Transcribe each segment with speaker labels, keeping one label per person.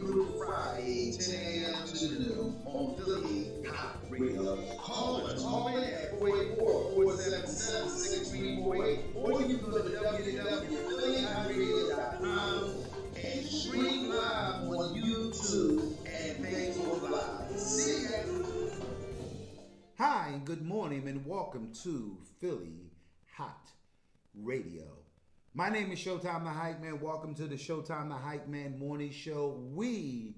Speaker 1: through Friday, 10 a.m. to noon on Philly Hot Radio. Call in at 484-477-6348, or you can go to www.phillyhotradio.com and stream live on YouTube and Facebook Live. See ya!
Speaker 2: Hi, and good morning, and welcome to Philly Hot Radio. My name is Showtime the Hype Man. Welcome to the Showtime the Hype Man morning show. We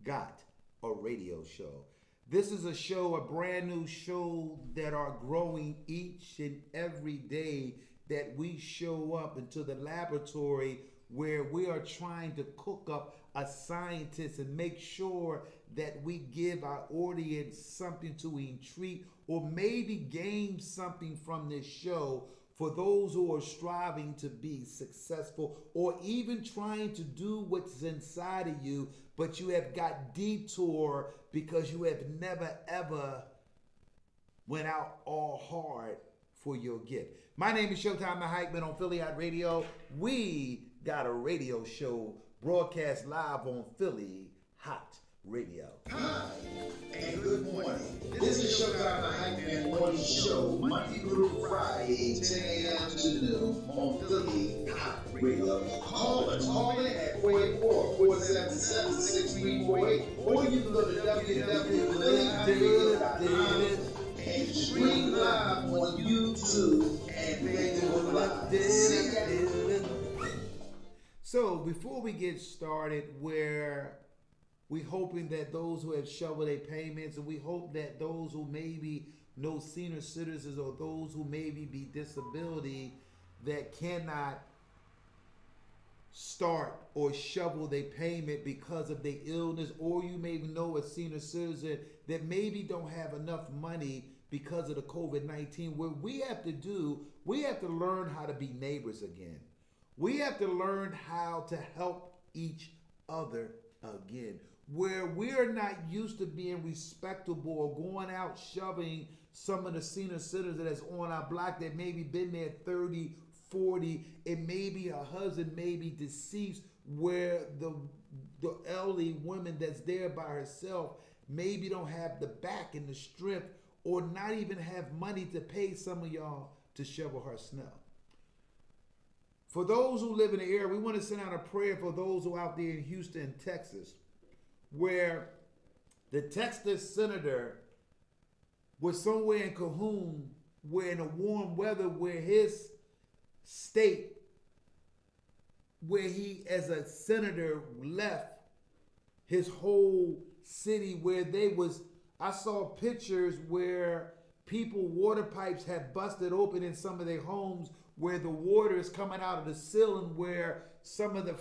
Speaker 2: got a radio show. This is a show, a brand new show that are growing each and every day that we show up into the laboratory where we are trying to cook up a scientist and make sure that we give our audience something to entreat or maybe gain something from this show for those who are striving to be successful or even trying to do what's inside of you, but you have got detour because you have never ever went out all hard for your gift. My name is Showtime the Hype Man on Philly Hot Radio. We got a radio show broadcast live on Philly Hot Radio.
Speaker 1: Hi, and good morning. This is Showtime the Hype Man morning show, Monday through Friday, 10 a.m. to noon on Philly Hot Radio. Call in at 484-477-6348, or you can go to www.phillyhotradio.com and stream live on YouTube and Facebook Live. See ya!
Speaker 2: So before we get started, we hoping that those who have shoveled their payments, and we hope that those who maybe know senior citizens or those who maybe be disability that cannot start or shovel their payment because of their illness, or you maybe know a senior citizen that maybe don't have enough money because of the COVID-19. What we have to do, we have to learn how to be neighbors again. We have to learn how to help each other again. Where we are not used to being respectable or going out shoving some of the senior citizens that's on our block that maybe been there 30, 40, and maybe a husband may be deceased, where the elderly woman that's there by herself maybe don't have the back and the strength or not even have money to pay some of y'all to shovel her snow. For those who live in the area, we want to send out a prayer for those who are out there in Houston, Texas, where the Texas senator was somewhere in Cahoon, where in the warm weather, where his state, where he as a senator left his whole city, where I saw pictures where water pipes had busted open in some of their homes, where the water is coming out of the ceiling, where some of the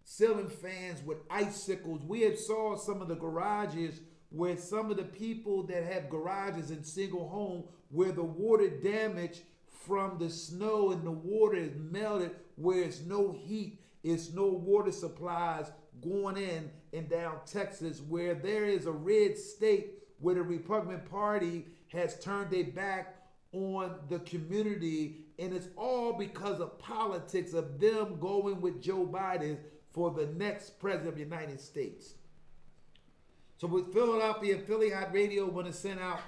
Speaker 2: ceiling fans with icicles. We had saw some of the garages where some of the people that have garages in single home, where the water damage from the snow and the water is melted, where it's no heat, it's no water supplies going in and down Texas, where there is a red state where the Republican Party has turned their back on the community, and it's all because of politics of them going with Joe Biden for the next president of the United States. So with Philadelphia and Philly Hot Radio, want to send out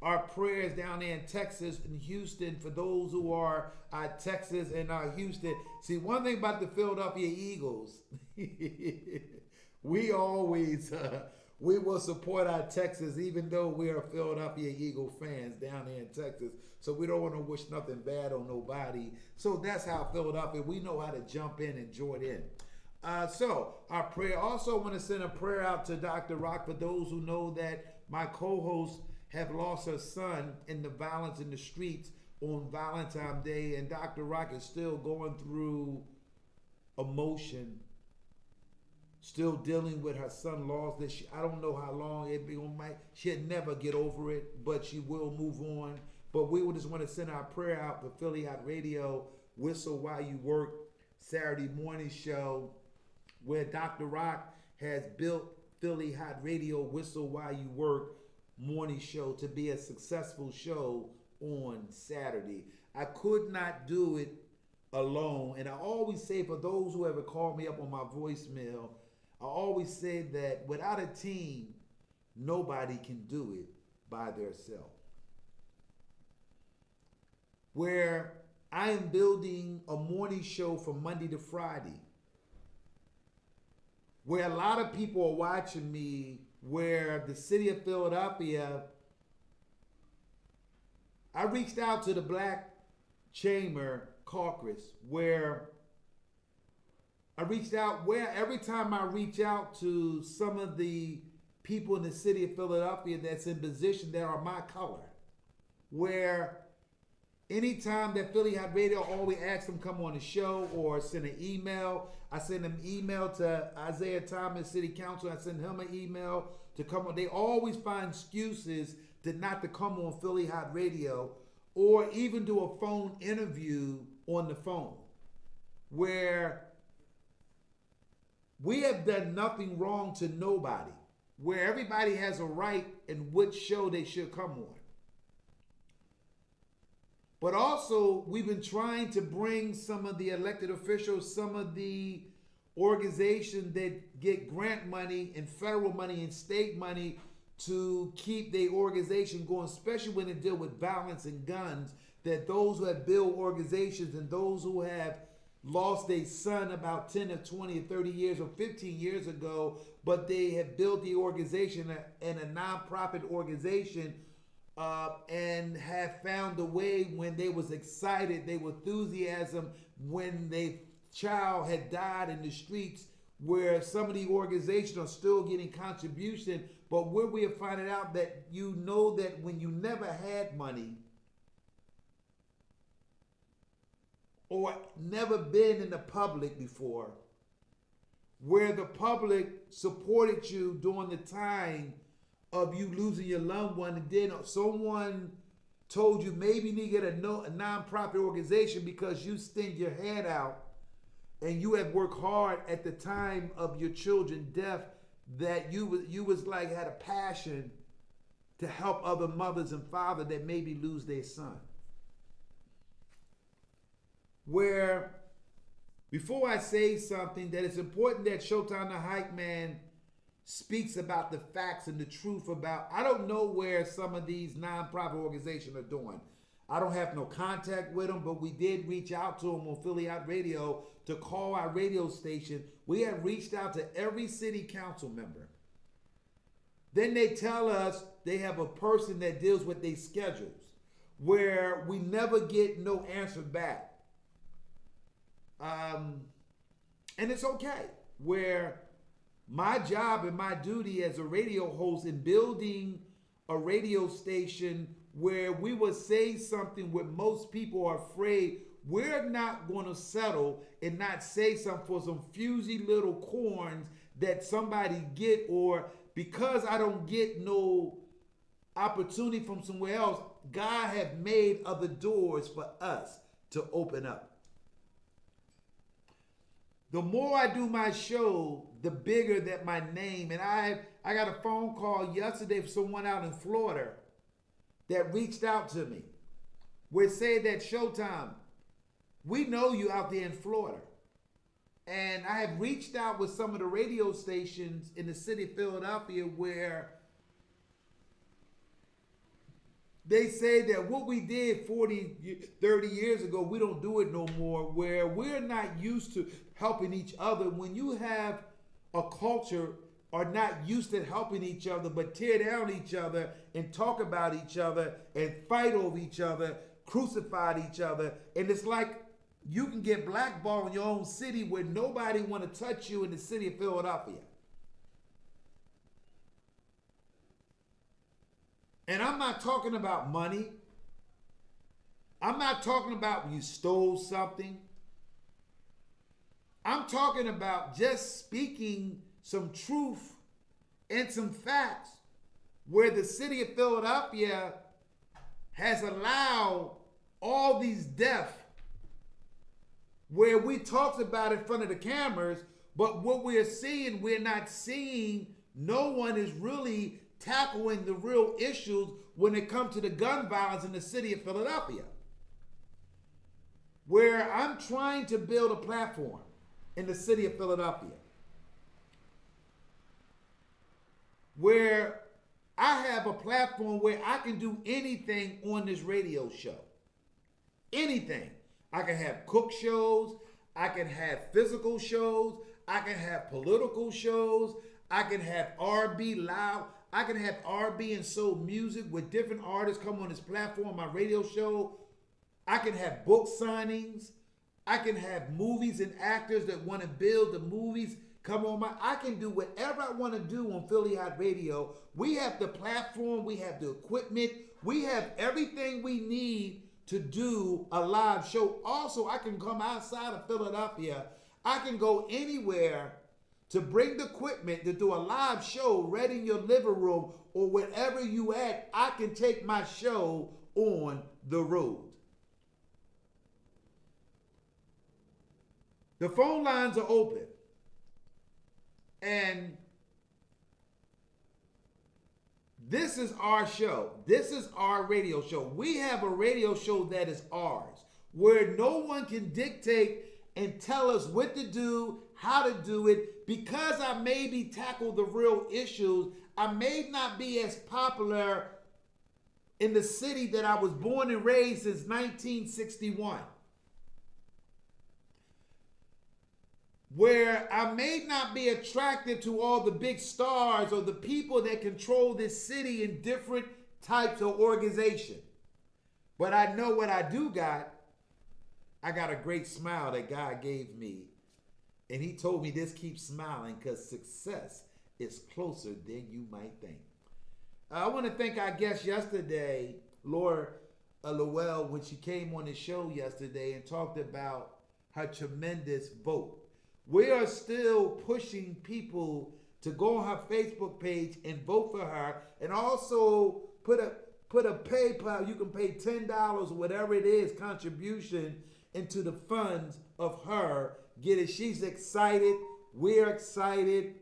Speaker 2: our prayers down there in Texas and Houston for those who are Texas and Houston. See, one thing about the Philadelphia Eagles, we always we will support our Texas, even though we are Philadelphia Eagle fans down there in Texas. So we don't want to wish nothing bad on nobody. So that's how Philadelphia, we know how to jump in and join in. So our prayer, also want to send a prayer out to Dr. Rock for those who know that my co-host have lost her son in the violence in the streets on Valentine's Day, and Dr. Rock is still going through emotion, still dealing with her son loss that I don't know how long it be on. She'll never get over it, but she will move on. But we would just want to send our prayer out for Philly Hot Radio, Whistle While You Work, Saturday morning show, where Dr. Rock has built Philly Hot Radio, Whistle While You Work morning show to be a successful show on Saturday. I could not do it alone. And I always say, for those who ever call me up on my voicemail, I always say that without a team, nobody can do it by themselves. Where I am building a morning show from Monday to Friday, where a lot of people are watching me, where the city of Philadelphia, I reached out to the Black Chamber Caucus, where every time I reach out to some of the people in the city of Philadelphia that's in position that are my color, where anytime that Philly Hot Radio, always ask them come on the show or send an email. I send them email to Isaiah Thomas, City Council. I send him an email to come on. They always find excuses to not to come on Philly Hot Radio or even do a phone interview on the phone, where we have done nothing wrong to nobody, where everybody has a right in which show they should come on. But also, we've been trying to bring some of the elected officials, some of the organizations that get grant money and federal money and state money to keep their organization going, especially when they deal with violence and guns, that those who have built organizations and those who have lost a son about 10 or 20 or 30 years or 15 years ago, but they have built the organization and a nonprofit organization and have found a way when they was excited, they were enthusiasm when their child had died in the streets, where some of the organizations are still getting contribution, but where we are finding out that you know that when you never had money or never been in the public before, where the public supported you during the time of you losing your loved one, and then someone told you maybe you need to get a nonprofit organization because you stick your hand out and you have worked hard at the time of your children's death, that you was like had a passion to help other mothers and fathers that maybe lose their son. Where before I say something, that it's important that Showtime the Hype Man speaks about the facts and the truth about, I don't know where some of these nonprofit organizations are doing. I don't have no contact with them, but we did reach out to them on Philly Hot Radio to call our radio station. We have reached out to every city council member. Then they tell us they have a person that deals with their schedules, where we never get no answer back. And it's okay, where my job and my duty as a radio host in building a radio station where we would say something where most people are afraid, we're not going to settle and not say something for some fusy little corns that somebody get, or because I don't get no opportunity from somewhere else, God have made other doors for us to open up. The more I do my show, the bigger that my name, and I got a phone call yesterday from someone out in Florida that reached out to me. We say that Showtime, we know you out there in Florida. And I have reached out with some of the radio stations in the city of Philadelphia where they say that what we did 40, 30 years ago, we don't do it no more, where we're not used to helping each other. When you have a culture are not used to helping each other, but tear down each other and talk about each other and fight over each other, crucify each other. And it's like you can get blackballed in your own city where nobody want to touch you in the city of Philadelphia. And I'm not talking about money. I'm not talking about you stole something. I'm talking about just speaking some truth and some facts where the city of Philadelphia has allowed all these deaths, where we talked about it in front of the cameras, but what we're seeing, we're not seeing, no one is really tackling the real issues when it comes to the gun violence in the city of Philadelphia. Where I'm trying to build a platform in the city of Philadelphia where I have a platform where I can do anything on this radio show. Anything. I can have cook shows. I can have physical shows. I can have political shows. I can have R&B loud. I can have R&B and soul music with different artists come on this platform, my radio show. I can have book signings. I can have movies and actors that want to build the movies come on I can do whatever I want to do on Philly Hot Radio. We have the platform, we have the equipment, we have everything we need to do a live show. Also, I can come outside of Philadelphia. I can go anywhere to bring the equipment to do a live show right in your living room or wherever you at. I can take my show on the road. The phone lines are open. And this is our show. This is our radio show. We have a radio show that is ours, where no one can dictate and tell us what to do, how to do it, because I maybe tackle the real issues. I may not be as popular in the city that I was born and raised since 1961. Where I may not be attracted to all the big stars or the people that control this city in different types of organization. But I know what I do got. I got a great smile that God gave me. And he told me this, keep smiling because success is closer than you might think. I want to thank our guest yesterday, Laura Lowell, when she came on the show yesterday and talked about her tremendous vote. We are still pushing people to go on her Facebook page and vote for her, and also put a PayPal. You can pay $10 or whatever it is contribution into the funds of her. Get it? She's excited. We're excited,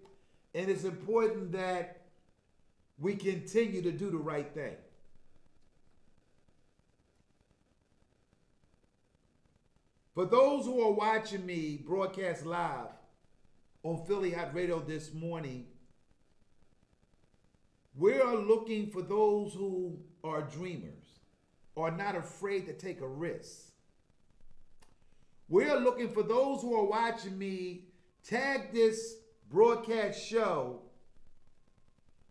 Speaker 2: and it's important that we continue to do the right thing. For those who are watching me broadcast live on Philly Hot Radio this morning, we are looking for those who are dreamers, are not afraid to take a risk. We are looking for those who are watching me. Tag this broadcast show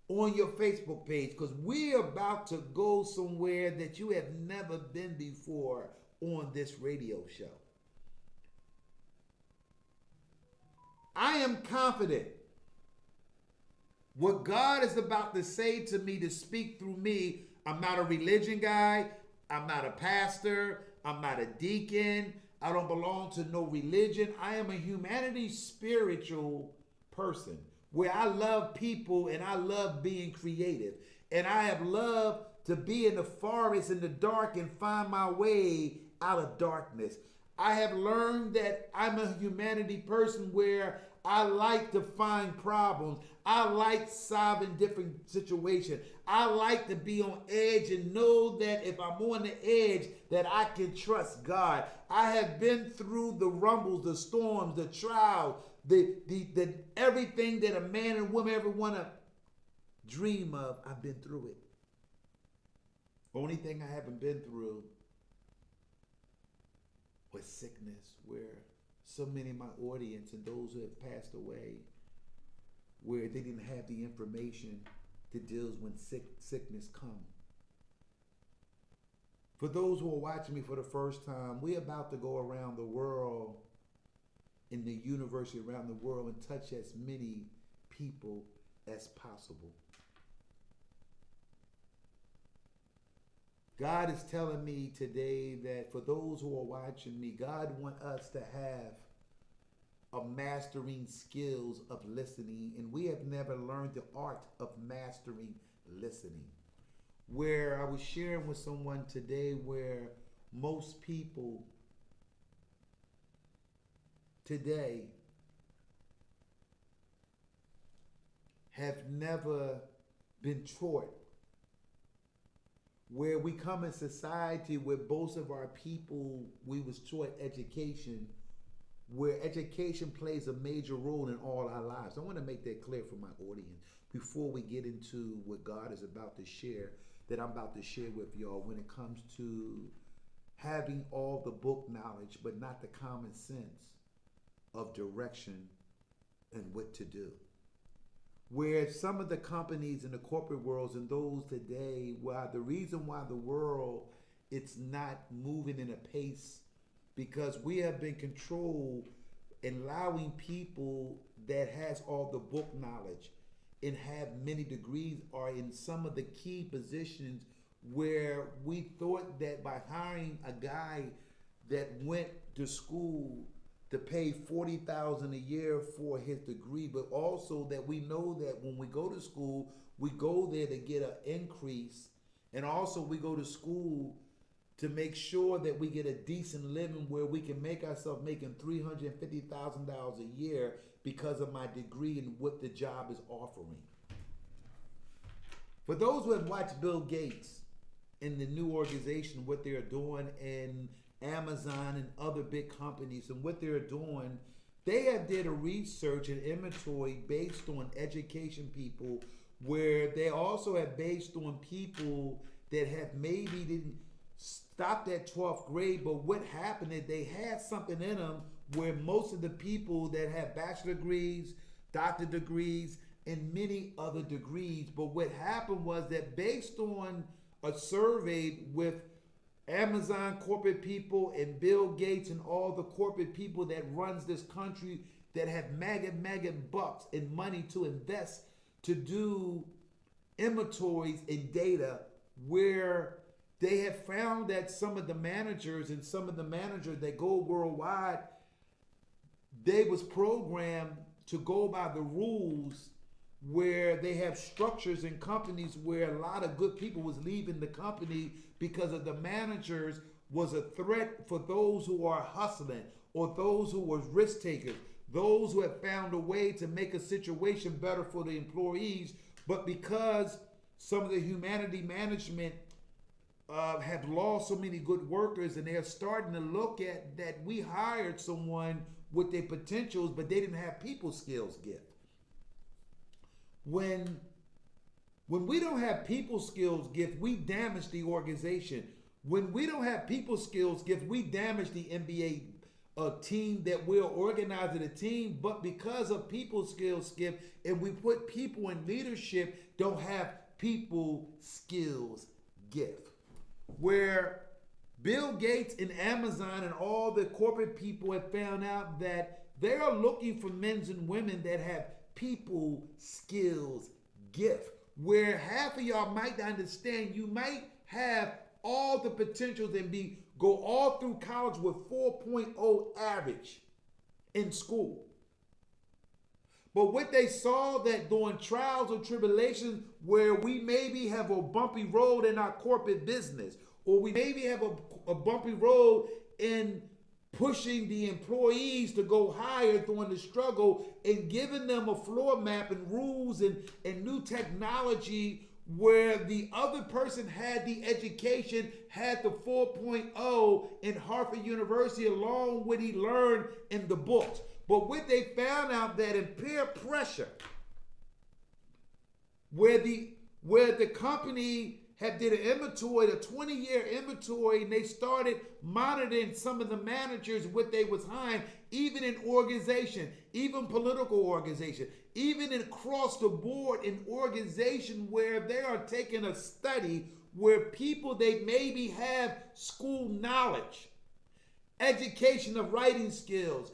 Speaker 2: on your Facebook page, because we're about to go somewhere that you have never been before on this radio show. I am confident what God is about to say to me, to speak through me. I'm not a religion guy. I'm not a pastor. I'm not a deacon. I don't belong to no religion. I am a humanities spiritual person where I love people and I love being creative. And I have loved to be in the forest in the dark and find my way out of darkness. I have learned that I'm a humanity person where I like to find problems. I like solving different situations. I like to be on edge and know that if I'm on the edge, that I can trust God. I have been through the rumbles, the storms, the trials, the everything that a man and woman ever want to dream of. I've been through it. Only thing I haven't been through was sickness, where so many of my audience and those who have passed away, where they didn't have the information to deal when sickness comes. For those who are watching me for the first time, we're about to go around the world, in the university around the world, and touch as many people as possible. God is telling me today that for those who are watching me, God wants us to have a mastering skills of listening, and we have never learned the art of mastering listening. Where I was sharing with someone today, where most people today have never been taught, where we come in society where most of our people, we was taught education, where education plays a major role in all our lives. I want to make that clear for my audience. before we get into what God is about to share, that I'm about to share with y'all when it comes to having all the book knowledge, but not the common sense of direction and what to do. Where some of the companies in the corporate worlds and those today, why the reason why the world it's not moving in a pace, because we have been controlled and allowing people that has all the book knowledge and have many degrees are in some of the key positions where we thought that by hiring a guy that went to school to pay $40,000 a year for his degree, but also that we know that when we go to school, we go there to get an increase, and also we go to school to make sure that we get a decent living where we can make ourselves making $350,000 a year because of my degree and what the job is offering. For those who have watched Bill Gates and the new organization, what they're doing, and Amazon and other big companies and what they're doing, they have did a research and inventory based on education people, where they also have based on people that have maybe didn't stop at 12th grade, but what happened is they had something in them where most of the people that have bachelor degrees, doctor degrees, and many other degrees, but what happened was that based on a survey with Amazon corporate people and Bill Gates and all the corporate people that runs this country that have mega bucks and money to invest to do inventories and data, where they have found that some of the managers that go worldwide, they was programmed to go by the rules, where they have structures in companies where a lot of good people was leaving the company because of the managers was a threat for those who are hustling or those who were risk takers, those who have found a way to make a situation better for the employees. But because some of the humanity management have lost so many good workers, and they're starting to look at that we hired someone with their potentials, but they didn't have people skills gift. When we don't have people skills gift, we damage the organization. When we don't have people skills gift, we damage the NBA team that we're organizing a team. But because of people skills gift, and we put people in leadership, don't have people skills gift. Where Bill Gates and Amazon and all the corporate people have found out that they are looking for men and women that have people skills gift, where half of y'all might understand you might have all the potentials and go all through college with 4.0 average in school. But what they saw that during trials or tribulations, where we maybe have a bumpy road in our corporate business, or we maybe have a bumpy road in pushing the employees to go higher during the struggle, and giving them a floor map and rules and new technology, where the other person had the education, had the 4.0 in Harvard University along with he learned in the books. But what they found out that in peer pressure, where the company had did an inventory, a 20-year inventory, and they started monitoring some of the managers, what they was hiring, even in organization, even political organization, even across the board in organization, where they are taking a study where people, they maybe have school knowledge, education of writing skills,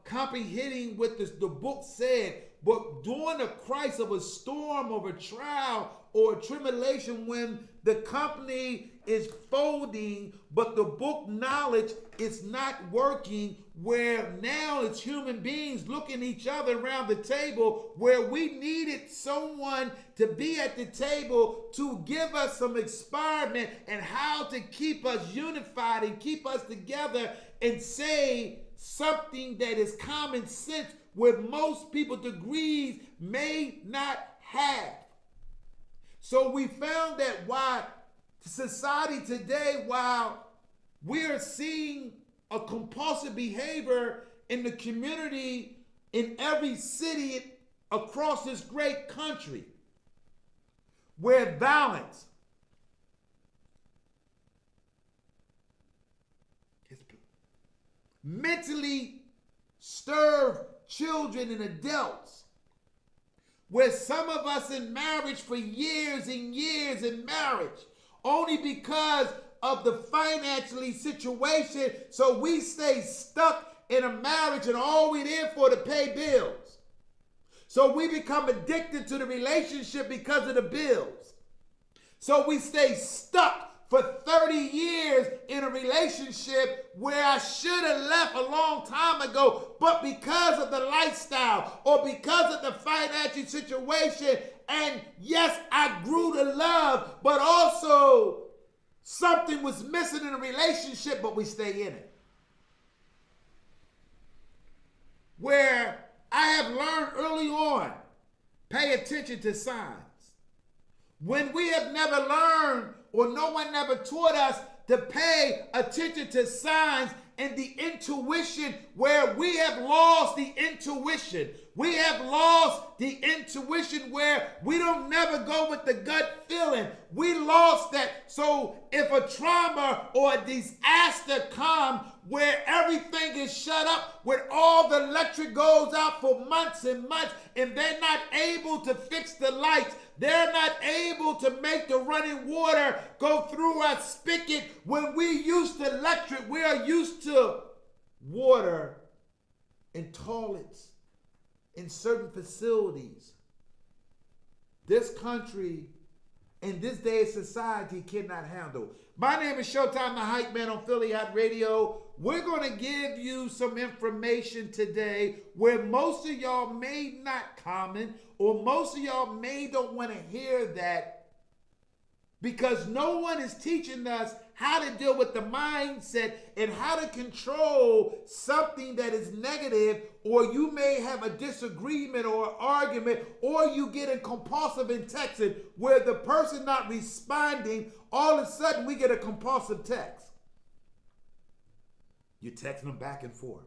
Speaker 2: comprehending what the book said, but during the crisis of a storm, of a trial or a tribulation, when the company is folding, but the book knowledge is not working, where now it's human beings looking at each other around the table, where we needed someone to be at the table to give us some experiment and how to keep us unified and keep us together and say something that is common sense, where most people degrees may not have. So we found that while society today, while we're seeing a compulsive behavior in the community, in every city, across this great country where violence is mentally starved children and adults, where some of us in marriage for years and years in marriage only because of the financially situation, so we stay stuck in a marriage and all we there for to pay bills. So we become addicted to the relationship because of the bills. So we stay stuck for 30 years in a relationship where I should have left a long time ago, but because of the lifestyle or because of the financial situation, and yes, I grew to love, but also something was missing in a relationship, but we stay in it. Where I have learned early on, pay attention to signs. When we have never learned or no one never taught us to pay attention to signs and the intuition, where we have lost the intuition. We have lost the intuition where we don't never go with the gut feeling. We lost that. So if a trauma or a disaster comes where everything is shut up, where all the electric goes out for months and months, and they're not able to fix the lights, they're not able to make the running water go through our spigot. When we used to electric, we are used to water in toilets, in certain facilities. This country in this day of society cannot handle. My name is Showtime the Hype Man on Philly Hot Radio. We're going to give you some information today where most of y'all may not comment, or most of y'all may don't want to hear that, because no one is teaching us how to deal with the mindset and how to control something that is negative, or you may have a disagreement or argument, or you get in compulsive in texting where the person not responding, all of a sudden we get a compulsive text. You're texting them back and forth.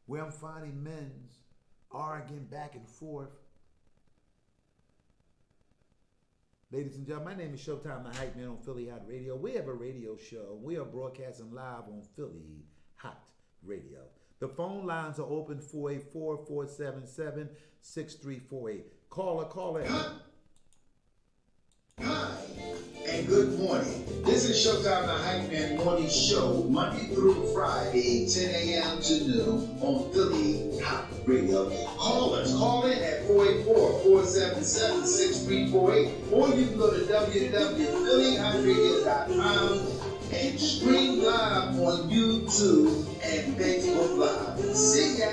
Speaker 2: Where I'm finding men's arguing back and forth. Ladies and gentlemen, my name is Showtime the Hype Man on Philly Hot Radio. We have a radio show. We are broadcasting live on Philly Hot Radio. The phone lines are open 484-477-6348. Caller in.
Speaker 1: Hi, and good morning. This is Showtime the Hype Man Morning Show, Monday through Friday, 10 a.m. to noon on Philly Hot Radio. Call in at 484-477-6348, or you can go to www.phillyhotradio.com and stream live on YouTube and Facebook Live. See ya!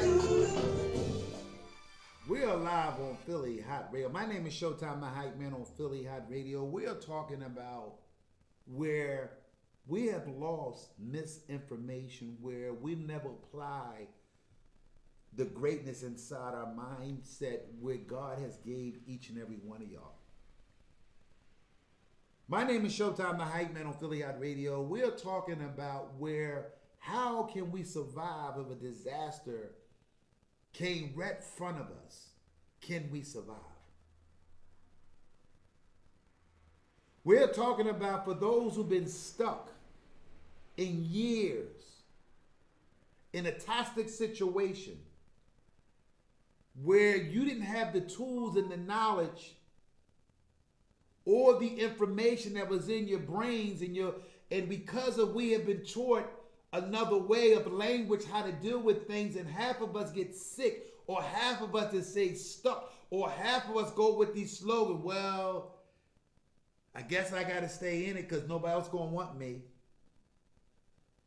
Speaker 2: We are live on Philly Hot Radio. My name is Showtime the Hype Man on Philly Hot Radio. We are talking about where we have lost misinformation, where we never apply the greatness inside our mindset where God has gave each and every one of y'all. My name is Showtime the Hype Man on Philly Hot Radio. We are talking about how can we survive if a disaster came right in front of us? Can we survive? We're talking about for those who've been stuck in years in a toxic situation where you didn't have the tools and the knowledge or the information that was in your brains and because of we have been taught another way of language how to deal with things, and half of us get sick, or half of us is say stuck, or half of us go with these slogans, well, I guess I got to stay in it because nobody else going to want me.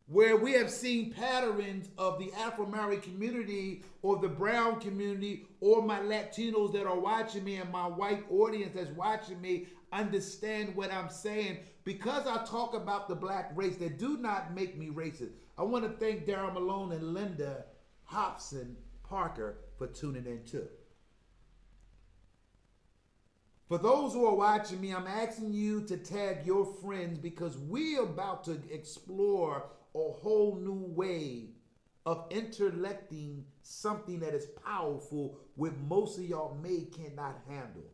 Speaker 2: Where we have seen patterns of the Afro-American community or the brown community or my Latinos that are watching me and my white audience that's watching me understand what I'm saying. Because I talk about the black race, that do not make me racist. I want to thank Darryl Malone and Linda Hobson Parker for tuning in too. For those who are watching me, I'm asking you to tag your friends because we're about to explore a whole new way of intellecting something that is powerful which most of y'all cannot handle.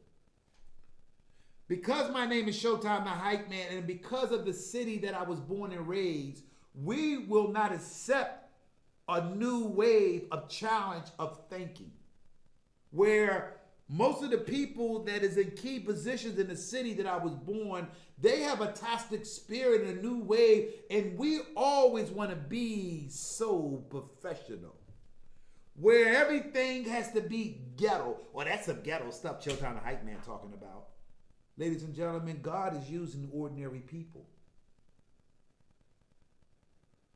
Speaker 2: Because my name is Showtime the Hype Man, and because of the city that I was born and raised, we will not accept a new wave of challenge of thinking, where most of the people that is in key positions in the city that I was born, they have a tastic spirit and a new wave, and we always want to be so professional, where everything has to be ghetto. Well, that's some ghetto stuff Showtime the Hype Man talking about. Ladies and gentlemen, God is using ordinary people.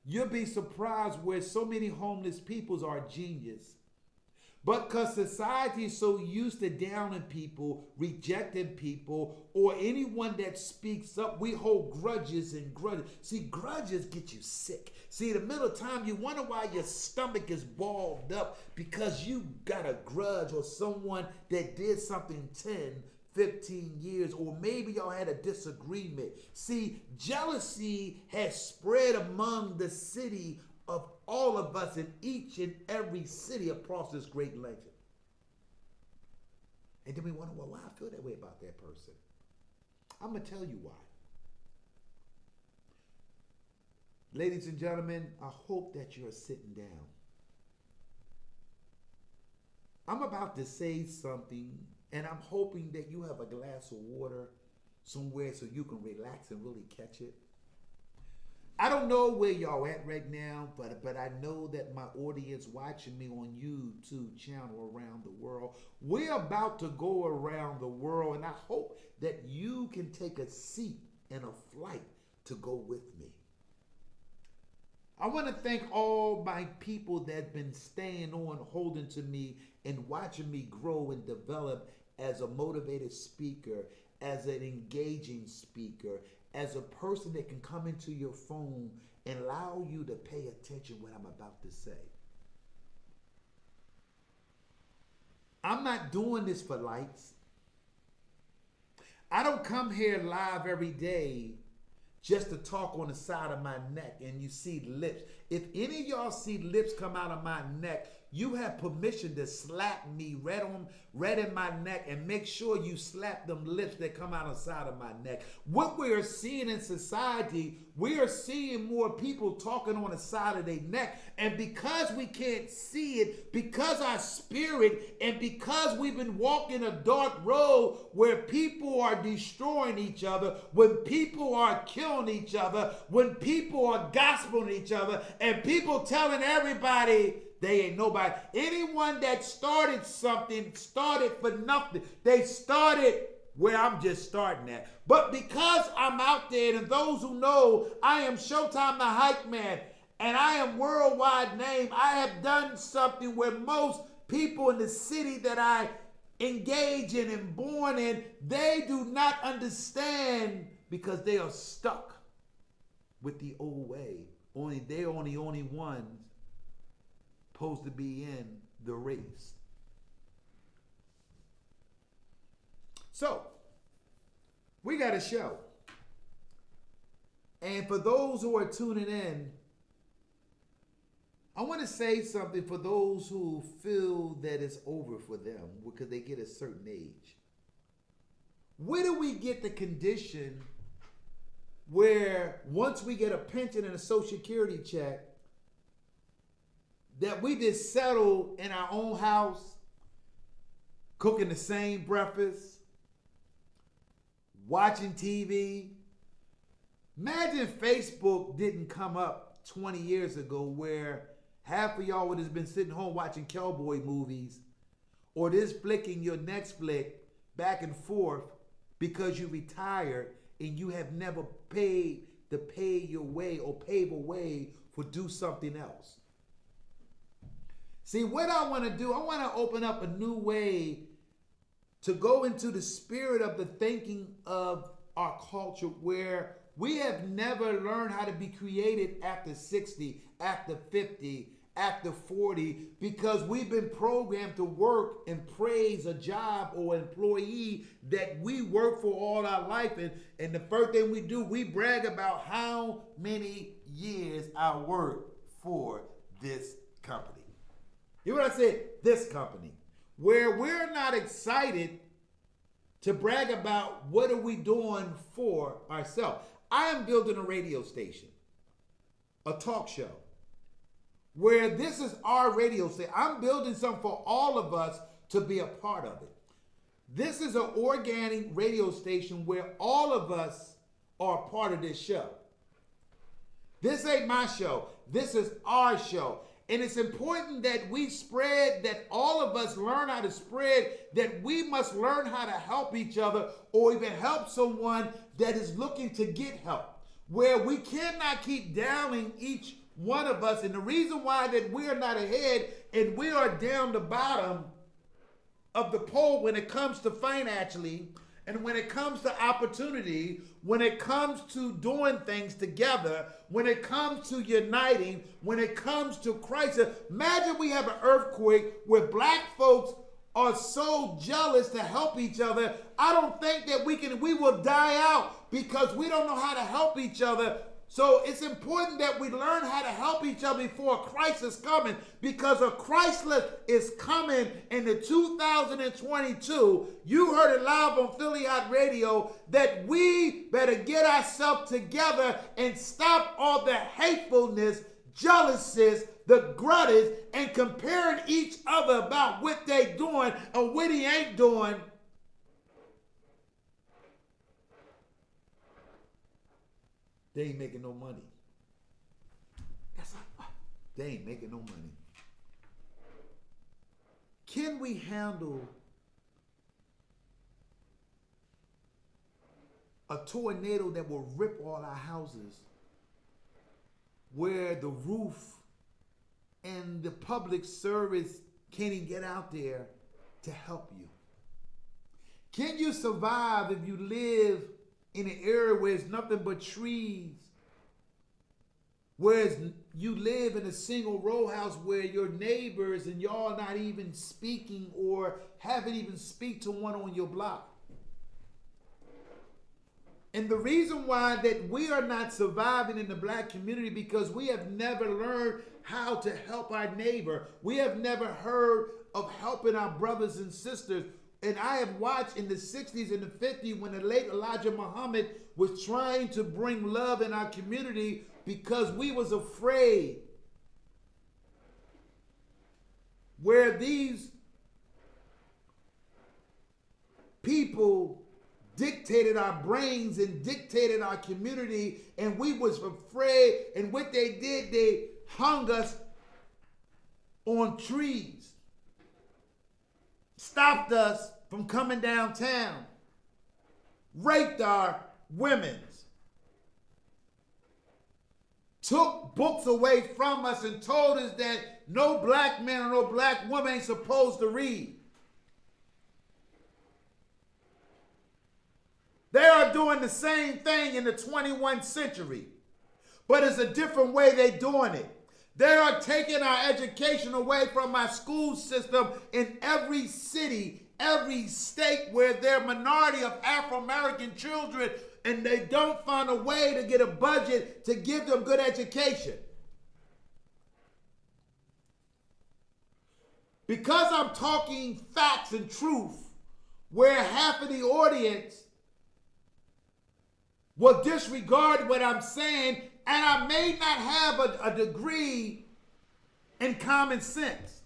Speaker 2: You'll be surprised where so many homeless people are genius. But because society is so used to downing people, rejecting people, or anyone that speaks up, we hold grudges and grudges. See, grudges get you sick. See, in the middle of time, you wonder why your stomach is balled up because you got a grudge or someone that did something 10, 15 years, or maybe y'all had a disagreement. See, jealousy has spread among the city of all of us in each and every city across this great land. And then we wonder, well, why I feel that way about that person? I'm going to tell you why. Ladies and gentlemen, I hope that you're sitting down. I'm about to say something, and I'm hoping that you have a glass of water somewhere so you can relax and really catch it. I don't know where y'all at right now, but I know that my audience watching me on YouTube channel around the world, we're about to go around the world, and I hope that you can take a seat and a flight to go with me. I want to thank all my people that have been staying on, holding to me, and watching me grow and develop as a motivated speaker, as an engaging speaker, as a person that can come into your phone and allow you to pay attention to what I'm about to say. I'm not doing this for likes. I don't come here live every day just to talk on the side of my neck and you see lips. If any of y'all see lips come out of my neck, you have permission to slap me right in my neck, and make sure you slap them lips that come out of the side of my neck. What we are seeing in society, we are seeing more people talking on the side of their neck. And because we can't see it, because our spirit, and because we've been walking a dark road where people are destroying each other, when people are killing each other, when people are gospeling each other, and people telling everybody they ain't nobody. Anyone that started something started for nothing. They started where I'm just starting at. But because I'm out there, and those who know, I am Showtime the Hype Man, and I am worldwide name. I have done something where most people in the city that I engage in and born in, they do not understand because they are stuck with the old way. They are the only ones supposed to be in the race. So, we got a show. And for those who are tuning in, I want to say something for those who feel that it's over for them because they get a certain age. Where do we get the condition where once we get a pension and a Social Security check, that we just settle in our own house, cooking the same breakfast, watching TV? Imagine Facebook didn't come up 20 years ago where half of y'all would have been sitting home watching cowboy movies or just flicking your next flick back and forth because you retired and you have never paid to pay your way or pave a way for do something else. See, what I want to do, I want to open up a new way to go into the spirit of the thinking of our culture where we have never learned how to be creative after 60, after 50, after 40, because we've been programmed to work and praise a job or employee that we work for all our life. And the first thing we do, we brag about how many years I worked for this company. You know what I said? This company. Where we're not excited to brag about what are we doing for ourselves. I am building a radio station, a talk show, where this is our radio station. I'm building something for all of us to be a part of it. This is an organic radio station where all of us are part of this show. This ain't my show. This is our show. And it's important that we spread, that all of us learn how to spread, that we must learn how to help each other or even help someone that is looking to get help. Where we cannot keep downing each one of us. And the reason why that we are not ahead and we are down the bottom of the pole when it comes to financially, and when it comes to opportunity, when it comes to doing things together, when it comes to uniting, when it comes to crisis. Imagine we have an earthquake where black folks are so jealous to help each other. I don't think that we will die out because we don't know how to help each other. So it's important that we learn how to help each other before a crisis coming, because a crisis is coming in the 2022. You heard it live on Philly Hott Radio that we better get ourselves together and stop all the hatefulness, jealousies, the grudges, and comparing each other about what they doing or what he ain't doing. They ain't making no money. They ain't making no money. Can we handle a tornado that will rip all our houses, where the roof and the public service can't even get out there to help you? Can you survive if you live in an area where it's nothing but trees? Whereas you live in a single row house where your neighbors and y'all not even speaking or haven't even speak to one on your block. And the reason why that we are not surviving in the black community, because we have never learned how to help our neighbor. We have never heard of helping our brothers and sisters. And I have watched in the 60s and the 50s when the late Elijah Muhammad was trying to bring love in our community, because we was afraid where these people dictated our brains and dictated our community, and we was afraid. And what they did, they hung us on trees, stopped us from coming downtown, raped our women's, took books away from us and told us that no black man or no black woman ain't supposed to read. They are doing the same thing in the 21st century, but it's a different way they're doing it. They are taking our education away from our school system in every city, every state where there are minority of Afro-American children, and they don't find a way to get a budget to give them good education. Because I'm talking facts and truth, where half of the audience will disregard what I'm saying, and I may not have a degree in common sense.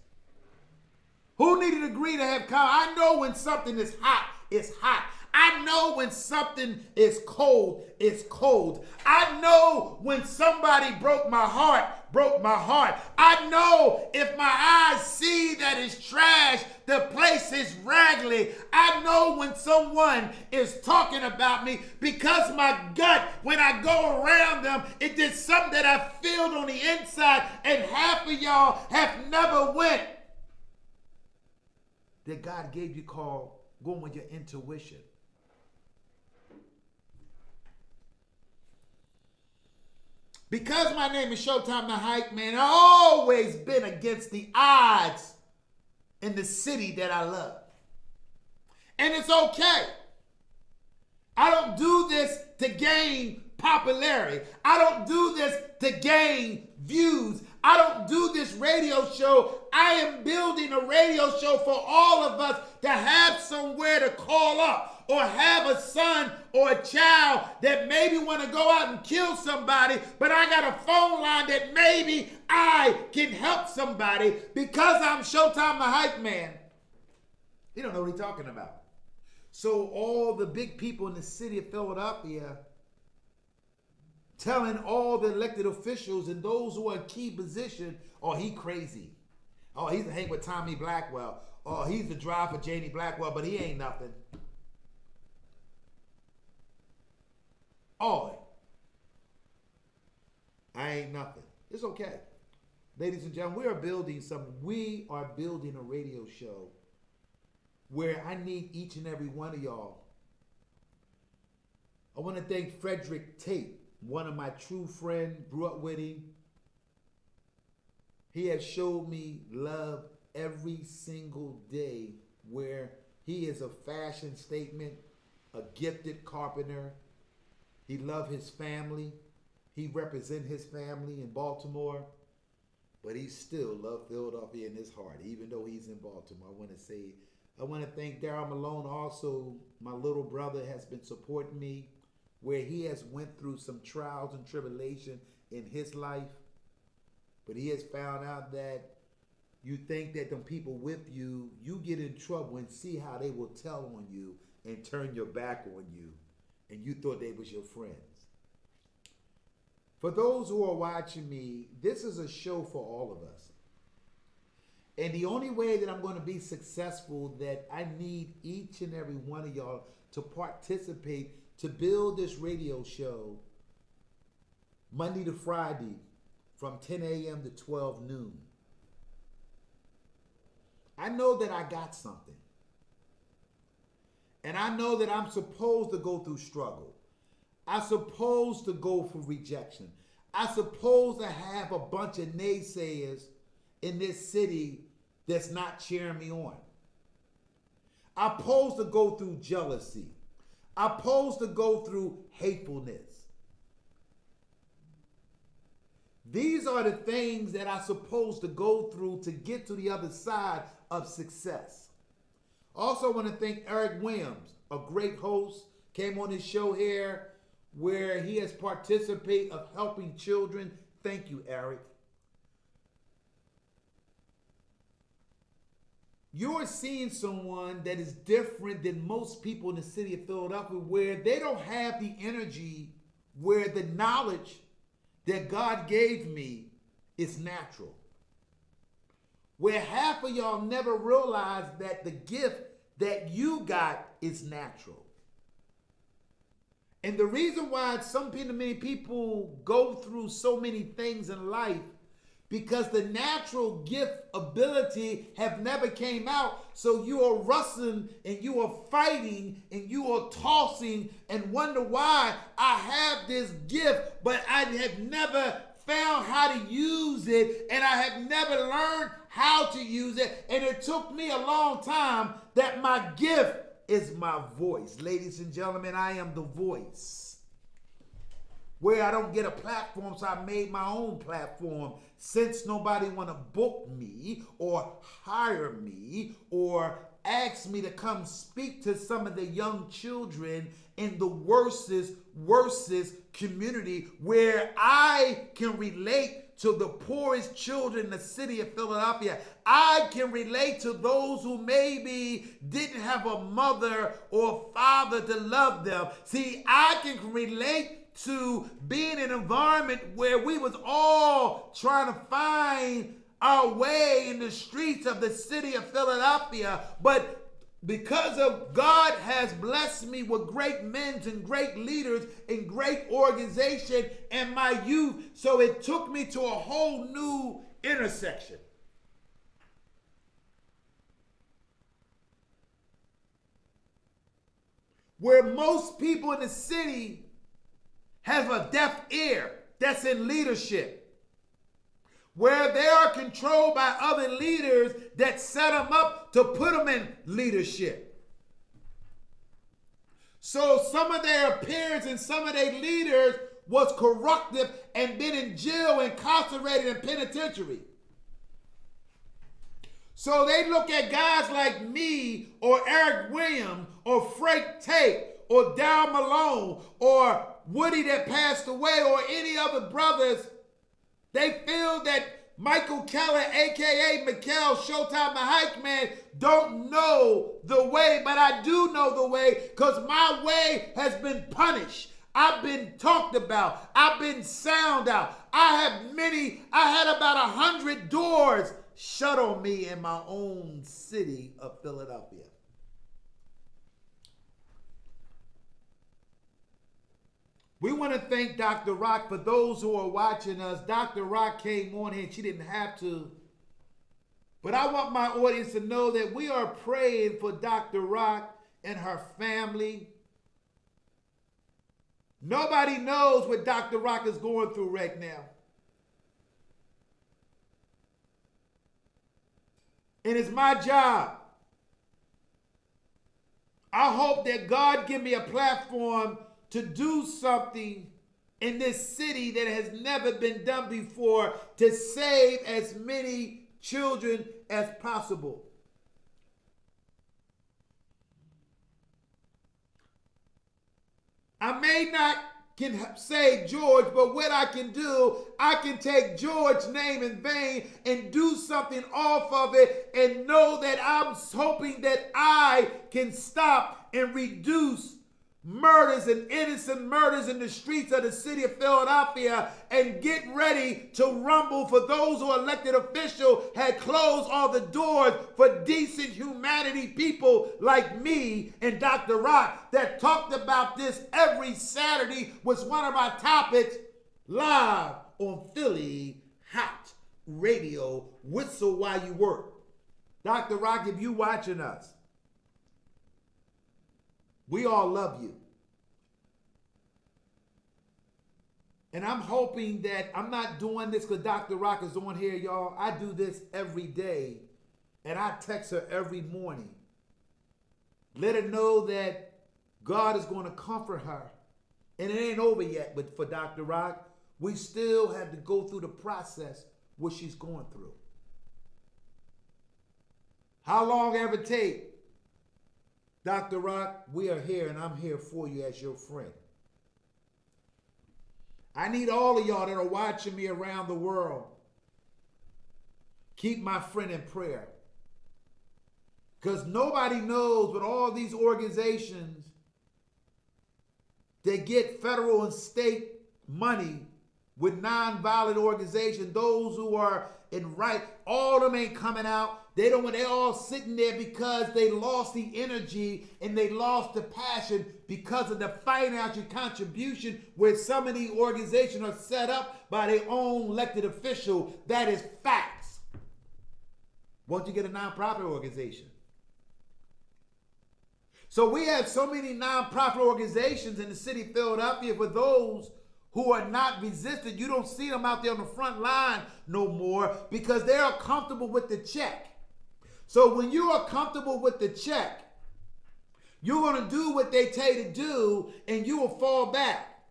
Speaker 2: Who need a degree to have common? I know when something is hot, it's hot. I know when something is cold, it's cold. I know when somebody broke my heart, broke my heart. I know if my eyes see that it's trash, the place is raggedy. I know when someone is talking about me, because my gut, when I go around them, it did something that I feel on the inside, and half of y'all have never went. That God gave you call going with your intuition. Because my name is Showtime the Hype Man, I've always been against the odds in the city that I love. And it's okay. I don't do this to gain popularity. I don't do this to gain views. I don't do this radio show. I am building a radio show for all of us to have somewhere to call up, or have a son or a child that maybe want to go out and kill somebody, but I got a phone line that maybe I can help somebody because I'm Showtime the Hype Man. He don't know what he's talking about. So all the big people in the city of Philadelphia telling all the elected officials and those who are in key position, oh, he crazy. Oh, he's a hang with Tommy Blackwell. Oh, he's the drive for Janie Blackwell, but he ain't nothing. Oh, I ain't nothing. It's okay. Ladies and gentlemen, we are building something. We are building a radio show where I need each and every one of y'all. I want to thank Frederick Tate, one of my true friends, grew up with him. He has showed me love every single day, where he is a fashion statement, a gifted carpenter. He loves his family. He represents his family in Baltimore, but he still loves Philadelphia in his heart, even though he's in Baltimore. I want to thank Darryl Malone also. My little brother has been supporting me, where he has went through some trials and tribulation in his life, but he has found out that you think that them people with you, you get in trouble and see how they will tell on you and turn your back on you, and you thought they was your friends. For those who are watching me, this is a show for all of us. And the only way that I'm going to be successful, that I need each and every one of y'all to participate to build this radio show Monday to Friday from 10 a.m. to 12 noon. I know that I got something. And I know that I'm supposed to go through struggle. I'm supposed to go for rejection. I'm supposed to have a bunch of naysayers in this city that's not cheering me on. I'm supposed to go through jealousy. I'm supposed to go through hatefulness. These are the things that I'm supposed to go through to get to the other side of success. Also, I want to thank Eric Williams, a great host, came on his show here where he has participated of helping children. Thank you, Eric. You're seeing someone that is different than most people in the city of Philadelphia, where they don't have the energy, where the knowledge that God gave me is natural. Where half of y'all never realized that the gift that you got is natural. And the reason why many people go through so many things in life, because the natural gift ability have never came out. So you are wrestling and you are fighting and you are tossing and wonder why I have this gift, but I have never found how to use it, and I have never learned how to use it. And it took me a long time. That my gift is my voice. Ladies and gentlemen, I am the voice. Where I don't get a platform, so I made my own platform. Since nobody want to book me or hire me or ask me to come speak to some of the young children in the worstest community, where I can relate to the poorest children in the city of Philadelphia. I can relate to those who maybe didn't have a mother or father to love them. See, I can relate to being in an environment where we was all trying to find our way in the streets of the city of Philadelphia. But because of God has blessed me with great men and great leaders and great organization in my youth, so it took me to a whole new intersection. Where most people in the city have a deaf ear that's in leadership, where they are controlled by other leaders that set them up to put them in leadership. So some of their peers and some of their leaders was corruptive and been in jail, incarcerated in penitentiary. So they look at guys like me or Eric Williams or Frank Tate or Dal Malone or Woody that passed away or any other brothers. They feel that Michael Keller, a.k.a. Mikkel Showtime the Hype Man, don't know the way, but I do know the way because my way has been punished. I've been talked about. I've been sound out. I had about 100 doors shut on me in my own city of Philadelphia. We want to thank Dr. Rock. For those who are watching us, Dr. Rock came on here and she didn't have to. But I want my audience to know that we are praying for Dr. Rock and her family. Nobody knows what Dr. Rock is going through right now. And it's my job. I hope that God give me a platform to do something in this city that has never been done before to save as many children as possible. I may not can save George, but what I can do, I can take George's name in vain and do something off of it and know that I'm hoping that I can stop and reduce murders and innocent murders in the streets of the city of Philadelphia and get ready to rumble for those who elected officials had closed all the doors for decent humanity people like me and Dr. Rock that talked about this every Saturday was one of our topics live on Philly Hott Radio. Whistle while you work. Dr. Rock, if you watching us, we all love you. And I'm hoping that I'm not doing this because Dr. Rock is on here, y'all. I do this every day. And I text her every morning. Let her know that God is going to comfort her. And it ain't over yet, but for Dr. Rock, we still have to go through the process what she's going through. How long ever take? Dr. Rock, we are here and I'm here for you as your friend. I need all of y'all that are watching me around the world. Keep my friend in prayer. Because nobody knows but all these organizations that get federal and state money with nonviolent organizations, those who are in right, all of them ain't coming out. They're all sitting there because they lost the energy and they lost the passion because of the financial contribution where some of these organizations are set up by their own elected official. That is facts. Won't you get a nonprofit organization? So we have so many nonprofit organizations in the city of Philadelphia. For those who are not resistant, you don't see them out there on the front line no more because they are comfortable with the check. So when you are comfortable with the check, you're going to do what they tell you to do and you will fall back.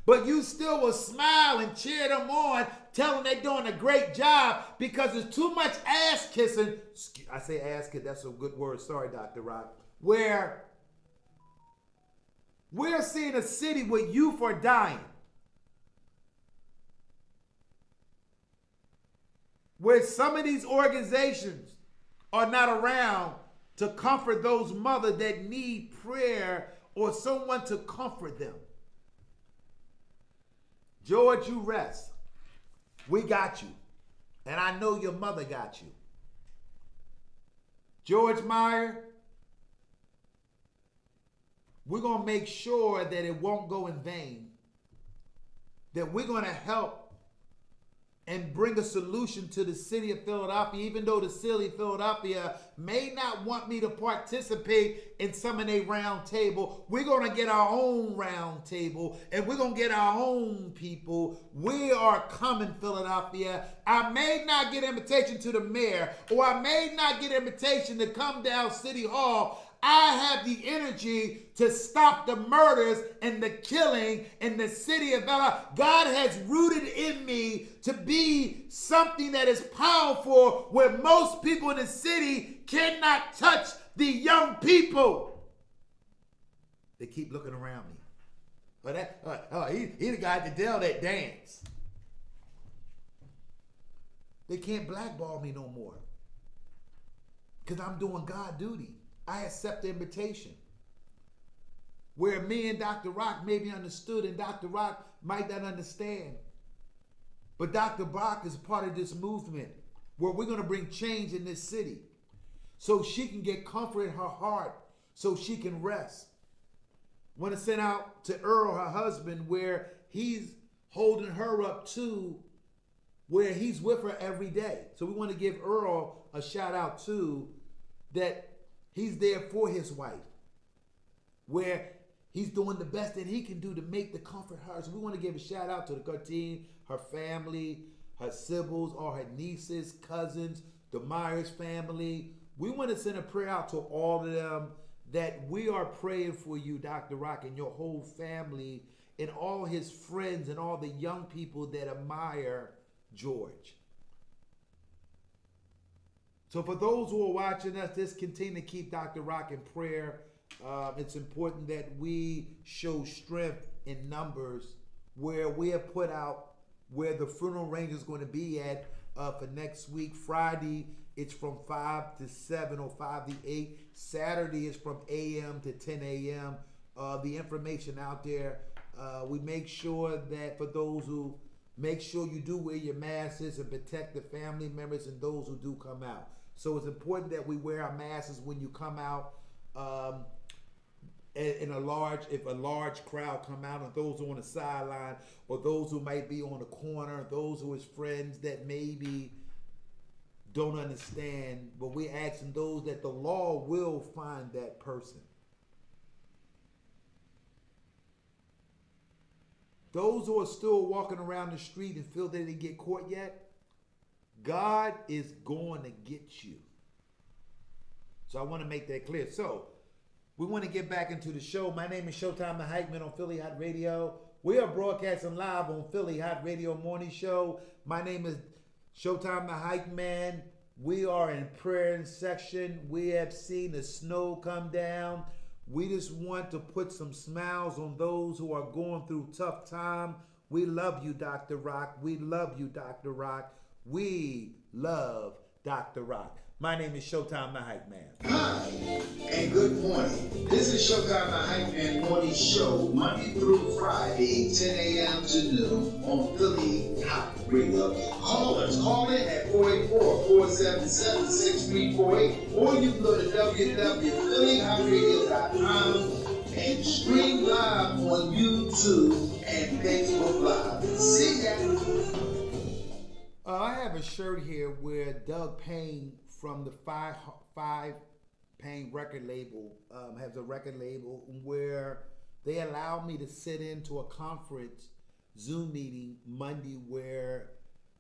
Speaker 2: But you still will smile and cheer them on, tell them they're doing a great job because there's too much ass kissing. I say ass kiss, that's a good word. Sorry, Dr. Rock. Where we're seeing a city where youth are dying. Where some of these organizations are not around to comfort those mothers that need prayer or someone to comfort them. George, you rest. We got you. And I know your mother got you. George Meyer, we're going to make sure that it won't go in vain. That we're going to help and bring a solution to the city of Philadelphia, even though the city of Philadelphia may not want me to participate in some of their round table. We're going to get our own round table, and we're going to get our own people. We are coming, Philadelphia. I may not get invitation to the mayor, or I may not get invitation to come down City Hall. I have the energy to stop the murders and the killing in the city of Bella. God has rooted in me to be something that is powerful where most people in the city cannot touch the young people. They keep looking around me. But he the guy at the Dell that dance. They can't blackball me no more. Because I'm doing God duty. I accept the invitation. Where me and Dr. Rock may be understood and Dr. Rock might not understand. But Dr. Rock is part of this movement where we're going to bring change in this city. So she can get comfort in her heart. So she can rest. Want to send out to Earl, her husband, where he's holding her up too, where he's with her every day. So we want to give Earl a shout out too, that he's there for his wife, where he's doing the best that he can do to make the comfort her. So we want to give a shout out to the Cartine, her family, her siblings, all her nieces, cousins, the Myers family. We want to send a prayer out to all of them that we are praying for you, Dr. Rock, and your whole family, and all his friends, and all the young people that admire George. So for those who are watching us, just continue to keep Dr. Rock in prayer. It's important that we show strength in numbers where we have put out where the funeral range is going to be at for next week. Friday, it's from 5 to 7 or 5 to 8. Saturday is from a.m. to 10 a.m. The information out there. We make sure that for those who make sure you do wear your masks and protect the family members and those who do come out. So it's important that we wear our masks when you come out. If a large crowd come out, and those who are on the sideline, or those who might be on the corner, those who is friends that maybe don't understand, but we're asking those that the law will find that person. Those who are still walking around the street and feel they didn't get caught yet, God is going to get you. So I want to make that clear. So we want to get back into the show. My name is Showtime the Hype Man on Philly Hot Radio. We are broadcasting live on Philly Hot Radio Morning Show. My name is Showtime the Hype Man. We are in prayer section. We have seen the snow come down. We just want to put some smiles on those who are going through tough time. We love you, Dr. Rock. We love you, Dr. Rock. We love Dr. Rock. My name is Showtime the Hype Man.
Speaker 1: Hi, and good morning. This is Showtime the Hype Man Morning Show, Monday through Friday, 10 a.m. to noon on Philly Hot Radio. Callers, call in at 484-477-6348, or you can go to www.phillyhotradio.com and stream live on YouTube and Facebook Live. See ya.
Speaker 2: I have a shirt here where Doug Payne from the Five Payne record label has a record label where they allowed me to sit into a conference Zoom meeting Monday where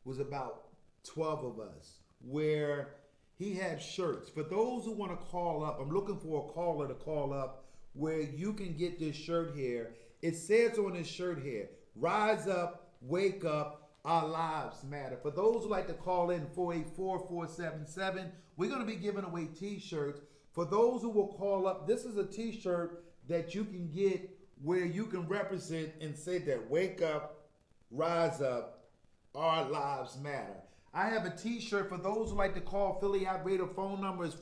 Speaker 2: was about 12 of us, where he had shirts. For those who want to call up, I'm looking for a caller to call up where you can get this shirt here. It says on this shirt here, rise up, wake up, our lives matter. For those who like to call in 484-477, we're going to be giving away t-shirts. For those who will call up, this is a t-shirt that you can get where you can represent and say that wake up, rise up, our lives matter. I have a t-shirt for those who like to call Philly Hot Radio. Phone number is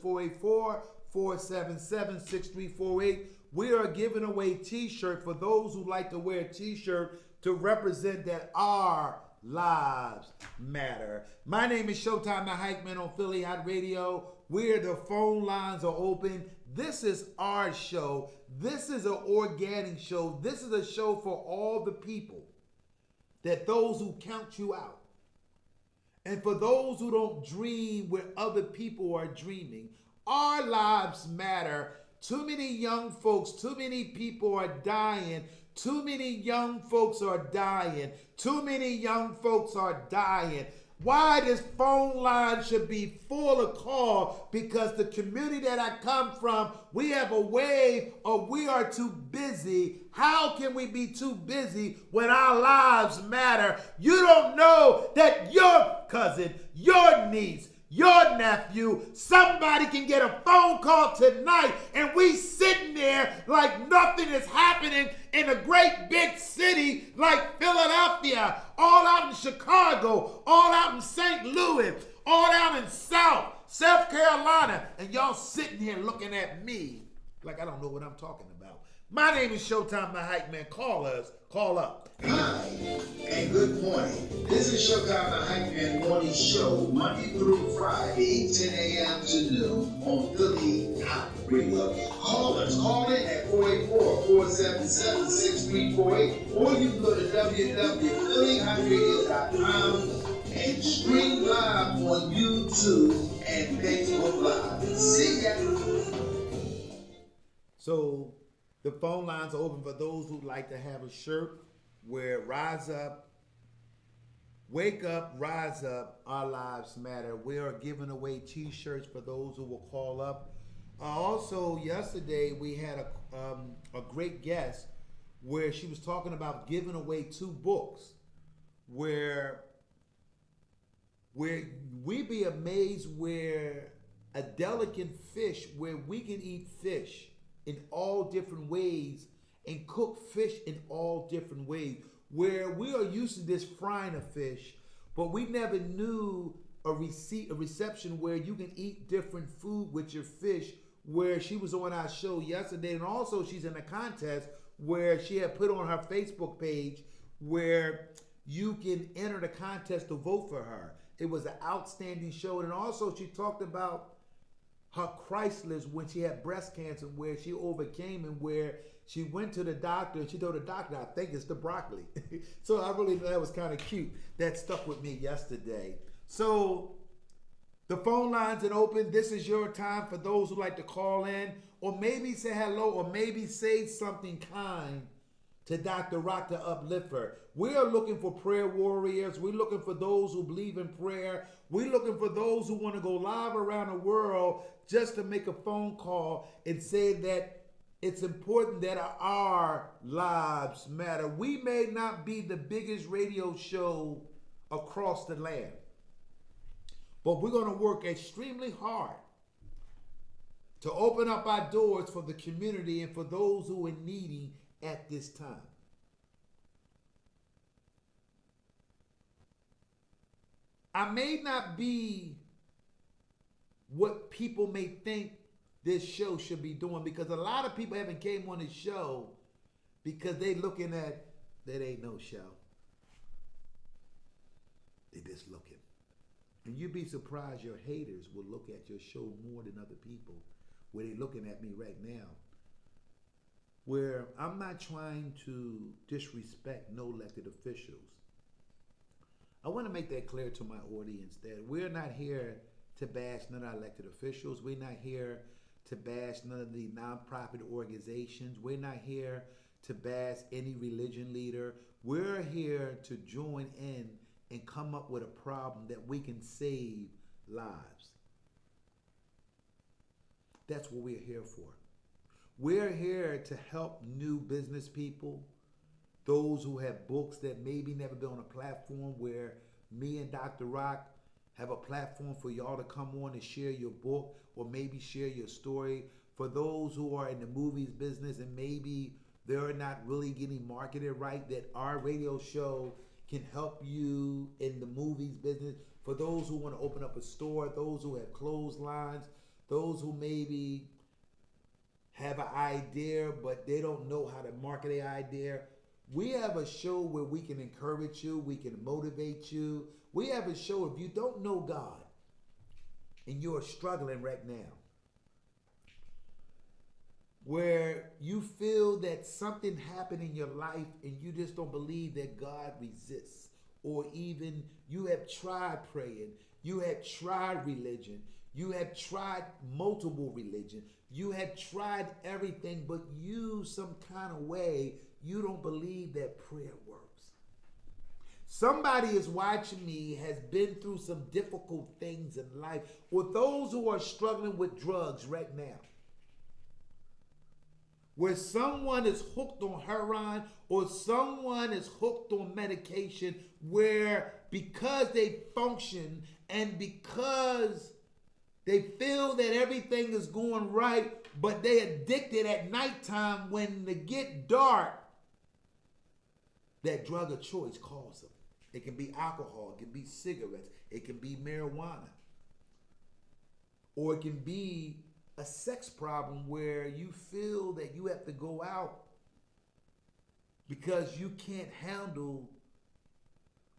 Speaker 2: 484-477-6348. We are giving away t-shirt for those who like to wear a t-shirt to represent that our lives matter. My name is Showtime the Hype Man on Philly Hot Radio, where the phone lines are open. This is our show. This is an organic show. This is a show for all the people, that those who count you out. And for those who don't dream where other people are dreaming, our lives matter. Too many young folks, too many people are dying. Too many young folks are dying. Too many young folks are dying. Why this phone line should be full of call, because the community that I come from, we have a wave of we are too busy. How can we be too busy when our lives matter? You don't know that your cousin, your niece, your nephew, somebody can get a phone call tonight and we sitting there like nothing is happening in a great big city like Philadelphia, all out in Chicago, all out in St. Louis, all out in South Carolina, and y'all sitting here looking at me like I don't know what I'm talking about. My name is Showtime the Hype Man. Call us. Call up.
Speaker 1: Hi, and good morning. This is Showtime the Hype Man Morning Show, Monday through Friday, 10 a.m. to noon on Philly Hot Radio. Call us. Call in at 484-477-6348, or you can go to www.phillyhotradio.com and stream live on YouTube and Facebook Live. See ya.
Speaker 2: So the phone lines are open for those who'd like to have a shirt where Rise Up, Wake Up, Rise Up, Our Lives Matter. We are giving away t-shirts for those who will call up. Also, yesterday we had a great guest where she was talking about giving away 2 books where we be amazed where a delicate fish, where we can eat fish in all different ways and cook fish in all different ways, where we are used to this frying of fish, but we never knew a reception where you can eat different food with your fish, where she was on our show yesterday. And also she's in a contest where she had put on her Facebook page where you can enter the contest to vote for her. It was an outstanding show. And also she talked about her crisis when she had breast cancer, where she overcame and where she went to the doctor and she told the doctor, I think it's the broccoli. So I really thought that was kind of cute. That stuck with me yesterday. So the phone lines are open. This is your time for those who like to call in or maybe say hello or maybe say something kind to Dr. Rock to uplift her. We are looking for prayer warriors. We're looking for those who believe in prayer. We're looking for those who want to go live around the world just to make a phone call and say that it's important that our lives matter. We may not be the biggest radio show across the land, but we're going to work extremely hard to open up our doors for the community and for those who are needy at this time. I may not be what people may think this show should be doing, because a lot of people haven't came on this show because they looking at that ain't no show. They just looking. And you'd be surprised your haters will look at your show more than other people, where they looking at me right now. Where I'm not trying to disrespect no elected officials. I want to make that clear to my audience that we're not here to bash none of our elected officials. We're not here to bash none of the nonprofit organizations. We're not here to bash any religion leader. We're here to join in and come up with a problem that we can save lives. That's what we're here for. We're here to help new business people, those who have books that maybe never been on a platform, where me and Dr. Rock have a platform for y'all to come on and share your book or maybe share your story. For those who are in the movies business and maybe they're not really getting marketed right, that our radio show can help you in the movies business. For those who want to open up a store, those who have clotheslines, those who maybe have an idea but they don't know how to market their idea. We have a show where we can encourage you, we can motivate you. We have a show, if you don't know God and you're struggling right now, where you feel that something happened in your life and you just don't believe that God exists, or even you have tried praying, you have tried religion, you have tried multiple religion, you have tried everything, but you some kind of way, you don't believe that prayer works. Somebody is watching me, has been through some difficult things in life, or those who are struggling with drugs right now, where someone is hooked on heroin or someone is hooked on medication, where because they function and because they feel that everything is going right, but they addicted at nighttime when it get dark, that drug of choice calls them. It can be alcohol, it can be cigarettes, it can be marijuana, or it can be a sex problem where you feel that you have to go out because you can't handle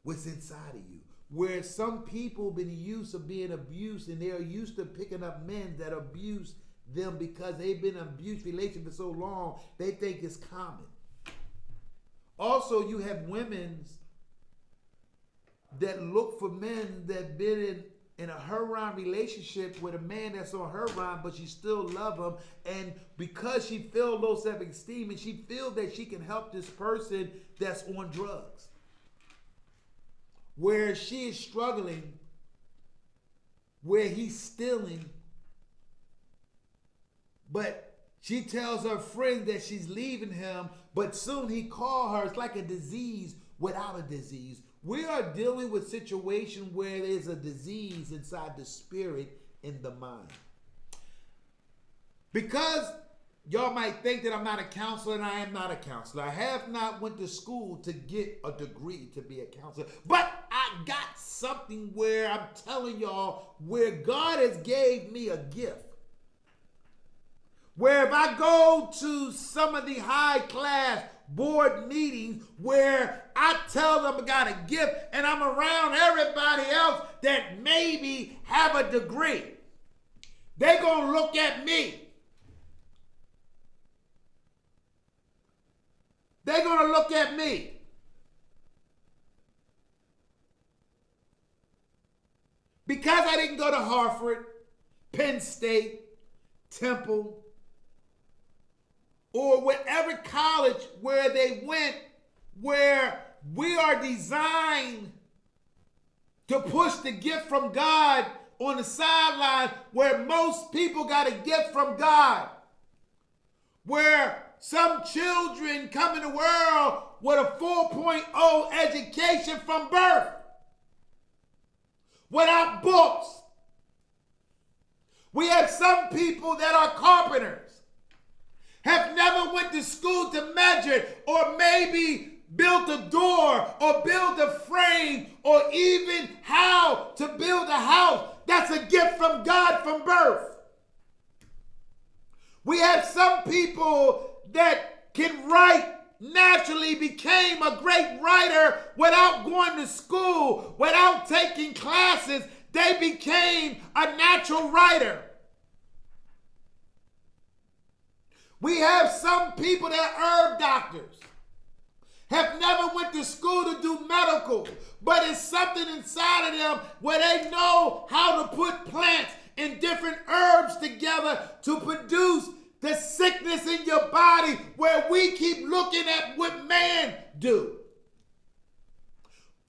Speaker 2: what's inside of you. Where some people been used to being abused and they're used to picking up men that abuse them because they've been in an abused relationship for so long, they think it's common. Also, you have women that look for men that been in a heroin relationship with a man that's on heroin, but she still love him, and because she feel low self-esteem and she feel that she can help this person that's on drugs, where she is struggling, where he's stealing, but she tells her friend that she's leaving him, but soon he call her. It's like a disease without a disease. We are dealing with a situation where there's a disease inside the spirit in the mind. Because y'all might think that I'm not a counselor, and I am not a counselor. I have not went to school to get a degree to be a counselor. But I got something where I'm telling y'all where God has gave me a gift. Where if I go to some of the high class board meetings where I tell them I got a gift and I'm around everybody else that maybe have a degree, they're going to look at me. They're going to look at me. Because I didn't go to Harvard, Penn State, Temple, or whatever college where they went, where we are designed to push the gift from God on the sideline, where most people got a gift from God, where some children come in the world with a 4.0 education from birth, without books. We have some people that are carpenters, have never went to school to measure, or maybe built a door or build a frame or even how to build a house. That's a gift from God from birth. We have some people that can write, naturally became a great writer without going to school, without taking classes. They became a natural writer. We have some people that are herb doctors, have never went to school to do medical, but it's something inside of them where they know how to put plants and different herbs together to produce the sickness in your body, where we keep looking at what man do.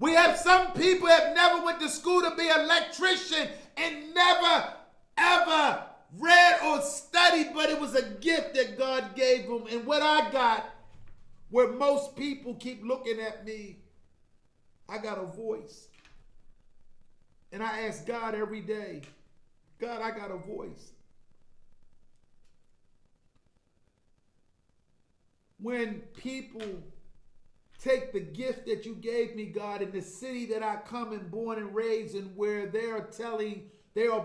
Speaker 2: We have some people that never went to school to be an electrician and never, ever read or studied, but it was a gift that God gave them. And what I got, where most people keep looking at me, I got a voice. And I ask God every day, God, I got a voice. When people take the gift that you gave me, God, in the city that I come and born and raised in, where they are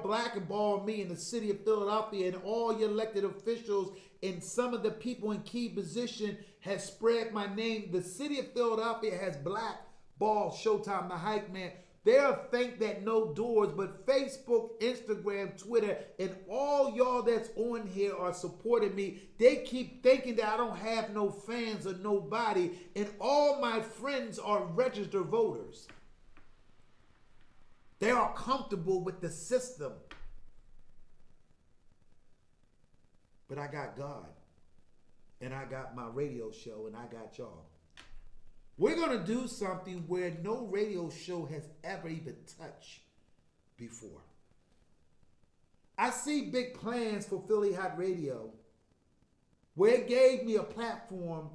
Speaker 2: blackballing me in the city of Philadelphia, and all your elected officials and some of the people in key position has spread my name. The city of Philadelphia has blackballed Showtime, the hype man. They'll think that no doors, but Facebook, Instagram, Twitter, and all y'all that's on here are supporting me. They keep thinking that I don't have no fans or nobody, and all my friends are registered voters. They are comfortable with the system. But I got God, and I got my radio show, and I got y'all. We're going to do something where no radio show has ever even touched before. I see big plans for Philly Hot Radio, where it gave me a platform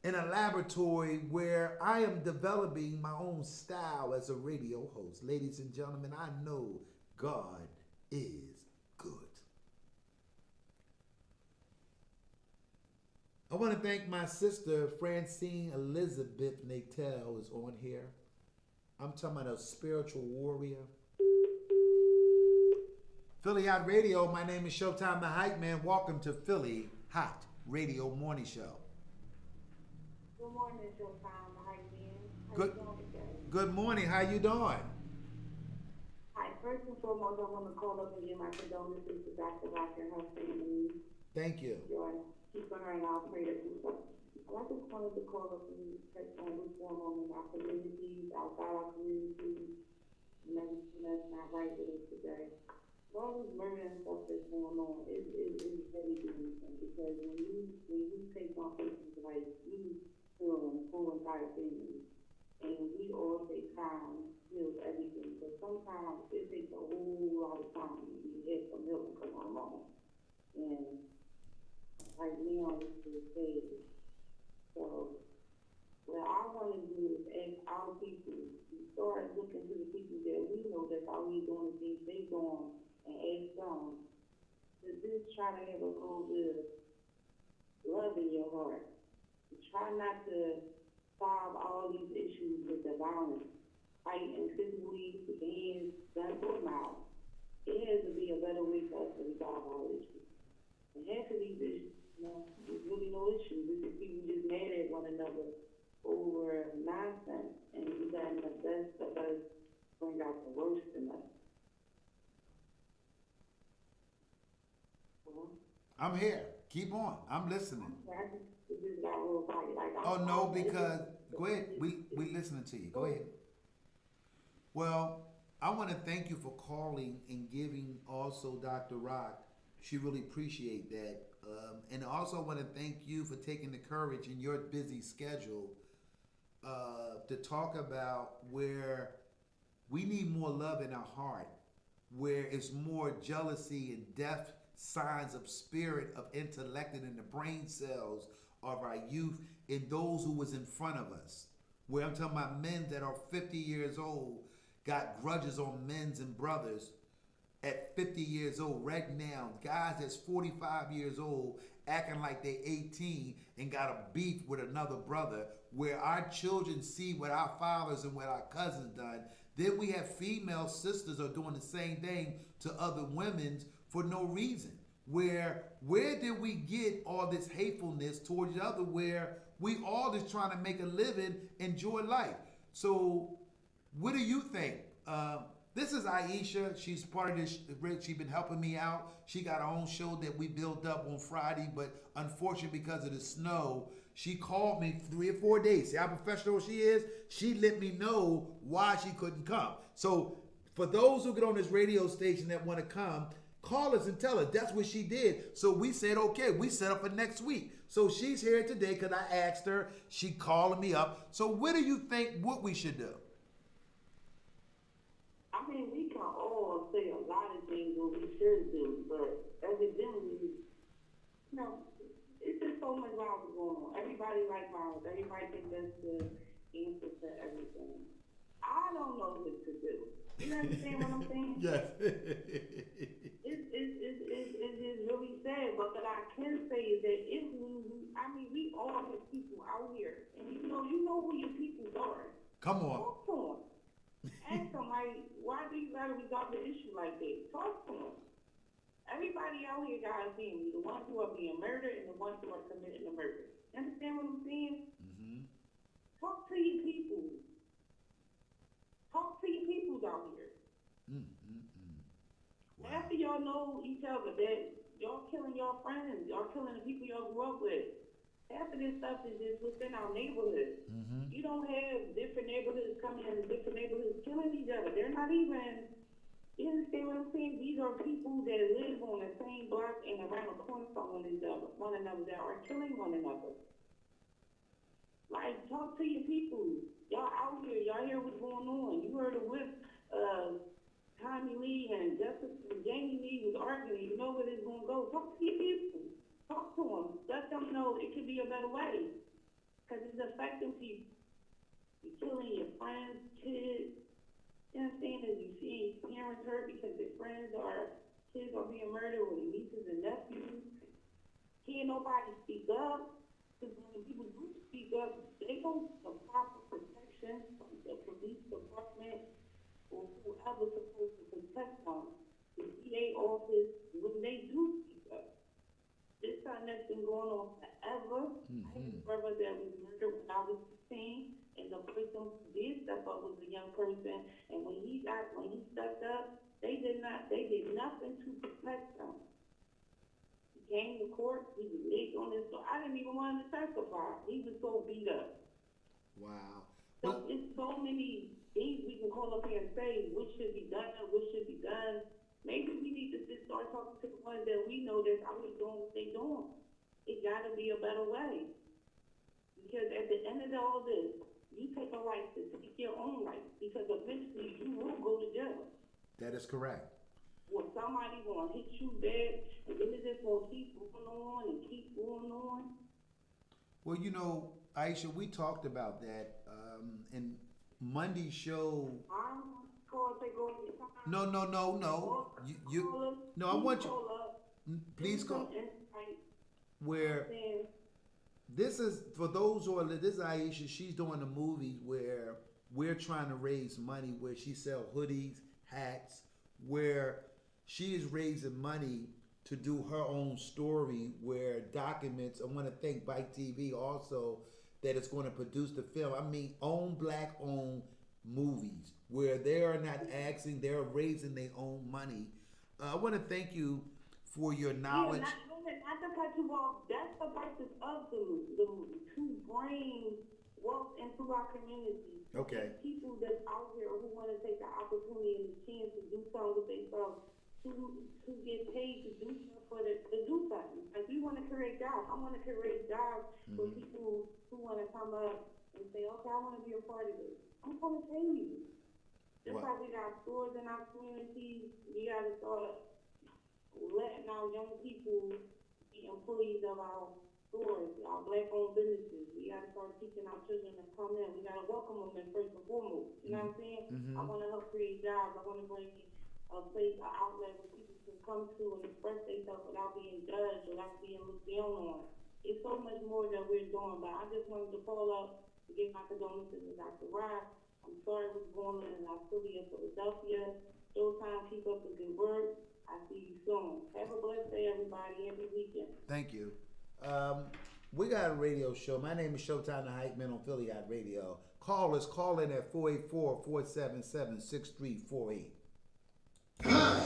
Speaker 2: in a laboratory where I am developing my own style as a radio host. Ladies and gentlemen, I know God is good. I want to thank my sister, Francine Elizabeth Natel, is on here. I'm talking about a spiritual warrior. Philly Hot Radio, my name is Showtime the Hype Man. Welcome to Philly Hot Radio Morning Show.
Speaker 3: Good morning, Showtime the Hype Man. How
Speaker 2: Good,
Speaker 3: you doing today?
Speaker 2: good morning. How you doing?
Speaker 3: Hi, first and foremost, I want to call up and give my condolences to Dr. Rock and her family.
Speaker 2: Thank you.
Speaker 3: Keeping her in our prayers and stuff. I just wanted to call up and check on what's going on in our communities, outside our communities, and everything that's not right with us today. All this murder and stuff that's going on is heavy duty, because when you take on person's life, you feel in full entire family. And we all say time heals everything, but sometimes it takes a whole lot of time to get some healing come along. And right now, it's the stage. So, what I want to do is ask our people to start looking to the people that we know that's out here doing the things they doing, and ask them to just try to have a little bit of love in your heart. Try not to solve all these issues with the violence, fighting physically, with hands, guns, or mouth. It has to be a better way for us to resolve our issues. And half of these issues, there's really no issues. It's just people just mad at one another over nonsense, and we letting the best of us bring out the worst in us.
Speaker 2: I'm here. Keep on. I'm listening.
Speaker 3: It just got a little funny.
Speaker 2: Oh no, because go ahead. We listening to you. Go ahead. Well, I want to thank you for calling and giving also Dr. Rock. She really appreciate that. And also want to thank you for taking the courage in your busy schedule to talk about where we need more love in our heart, where it's more jealousy and death signs of spirit of intellect and in the brain cells of our youth and those who was in front of us. Where I'm talking about men that are 50 years old, got grudges on men's and brothers at 50 years old right now. Guys that's 45 years old acting like they 18 and got a beef with another brother, where our children see what our fathers and what our cousins done. Then we have female sisters are doing the same thing to other women's for no reason. Where did we get all this hatefulness towards each other, where we all just trying to make a living, enjoy life? So what do you think? This is Aisha. She's part of this. She's been helping me out. She got her own show that we built up on Friday, but unfortunately because of the snow, she called me 3 or 4 days. See how professional she is? She let me know why she couldn't come. So for those who get on this radio station that want to come, call us and tell us. That's what she did. So we said, okay, we set up for next week. So she's here today because I asked her. She calling me up. So what do you think what we should do?
Speaker 3: I mean, we can all say a lot of things what we should do, but evidently, it's just so much violence going on. Everybody like violence. Everybody thinks that's the answer to everything. I don't know what to do. You understand what I'm saying?
Speaker 2: Yes.
Speaker 3: It's just really sad, but what I can say is that we all have people out here, and you know who your people are.
Speaker 2: Come on.
Speaker 3: Talk to them. Ask them, like, why do you gotta resolve the issue like that? Talk to them. Everybody out here got a family, the ones who are being murdered and the ones who are committing the murder. Understand what I'm saying?
Speaker 2: Mm-hmm.
Speaker 3: Talk to your people. Talk to your people out here.
Speaker 2: Wow.
Speaker 3: After y'all know each other, that y'all killing y'all friends, y'all killing the people y'all grew up with. Half of this stuff is just within our neighborhood.
Speaker 2: Mm-hmm.
Speaker 3: You don't have different neighborhoods coming in, different neighborhoods killing each other. They're not even, you understand what I'm saying? These are people that live on the same block and around the corner from one another that are killing one another. Like, talk to your people. Y'all out here. Y'all hear what's going on. You heard of with Tommy Lee and Jessica and Jamie Lee was arguing. You know where this going to go. Talk to your people. Talk to them. Let them know it could be a better way. Because it's affecting people. You're killing your friends, kids. You understand? As you see parents hurt because their friends or kids are being murdered or their nieces and nephews. Can't nobody speak up. Because when people do speak up, they don't get the proper protection from the police department or whoever's supposed to protect them. The DA office, when they do speak up. This something that's been going on forever. I had a brother that was murdered when I was 16, and the person who did step up was a young person. And when he stepped up, they did nothing to protect him. He came to court, he was late on his, so I didn't even want him to testify. He was so beat up.
Speaker 2: Wow.
Speaker 3: So it's so many things we can call up here and say, what should be done, what should be done. Maybe we need to just start talking to the ones that we know that's out here doing what they doing. It gotta be a better way. Because at the end of all this, you take a life to take your own life. Because eventually you will go to jail.
Speaker 2: That is correct.
Speaker 3: Or somebody gonna hit you bad, and then it's just gonna keep going on and keep going on.
Speaker 2: Well, you know, Aisha, we talked about that in Monday's show.
Speaker 3: I'm going to take over your time.
Speaker 2: No. No, I want you. Please call. Where this is for those who are. This is Aisha. She's doing a movie where we're trying to raise money. Where she sells hoodies, hats. Where she is raising money to do her own story. Where documents. I want to thank Bike TV also that it's going to produce the film. I mean, black-owned movies where they are not asking, they're raising their own money. I want to thank you for your knowledge.
Speaker 3: Yeah, not to cut you off. That's the purpose of the movie, to bring wealth into our community.
Speaker 2: Okay.
Speaker 3: People that's out here who want to take the opportunity and the chance to do something with themselves, to get paid to do something to do something. Like we want to create jobs. I want to create jobs for people who want to come up and say, okay, I want to be a part of this. I'm going to pay you. Just like we got stores in our communities, we got to start letting our young people be employees of our stores, our black-owned businesses. We got to start teaching our children to come in. We got to welcome them in first and foremost. You know what I'm saying? I want to help create jobs. I want to bring a place, an outlet where people can come to and express themselves without being judged, without being looked down on. It's so much more that we're doing, but I just wanted to call up to give my condolences to Dr. Rock. I'm sorry what's going on in our city of Philadelphia. Showtime, keep up the good work. I'll see you soon. Have a blessed day, everybody, every weekend.
Speaker 2: Thank you. We got a radio show. My name is Showtime the Hype Man on Philly Hot Radio. Call in at 484-477-6348.
Speaker 1: Hi,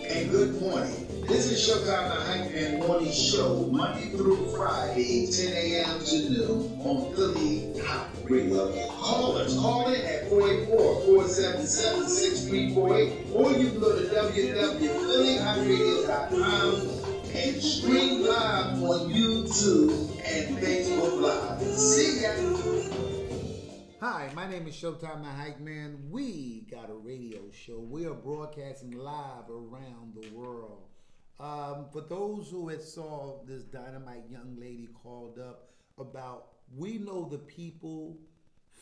Speaker 1: and good morning. This is Showtime the Hype Man Morning Show, Monday through Friday, 10 a.m. to noon on Philly Hot Radio. Call in at 484-477-6348, or you can go to www.phillyhotradio.com and stream live on YouTube and Facebook Live. See ya!
Speaker 2: Hi, my name is Showtime the Hype Man. We got a radio show. We are broadcasting live around the world. For those who had saw this dynamite young lady called up about, we know the people,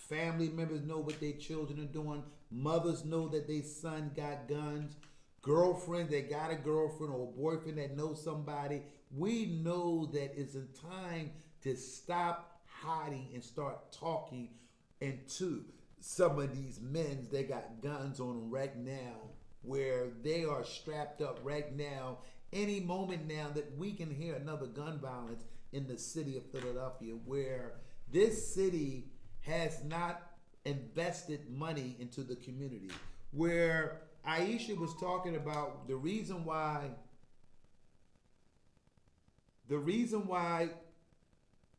Speaker 2: family members know what their children are doing, mothers know that their son got guns, girlfriends that got a girlfriend or a boyfriend that knows somebody. We know that it's a time to stop hiding and start talking. And two, some of these men, they got guns on them right now, where they are strapped up right now. Any moment now that we can hear another gun violence in the city of Philadelphia, where this city has not invested money into the community. Where Aisha was talking about the reason why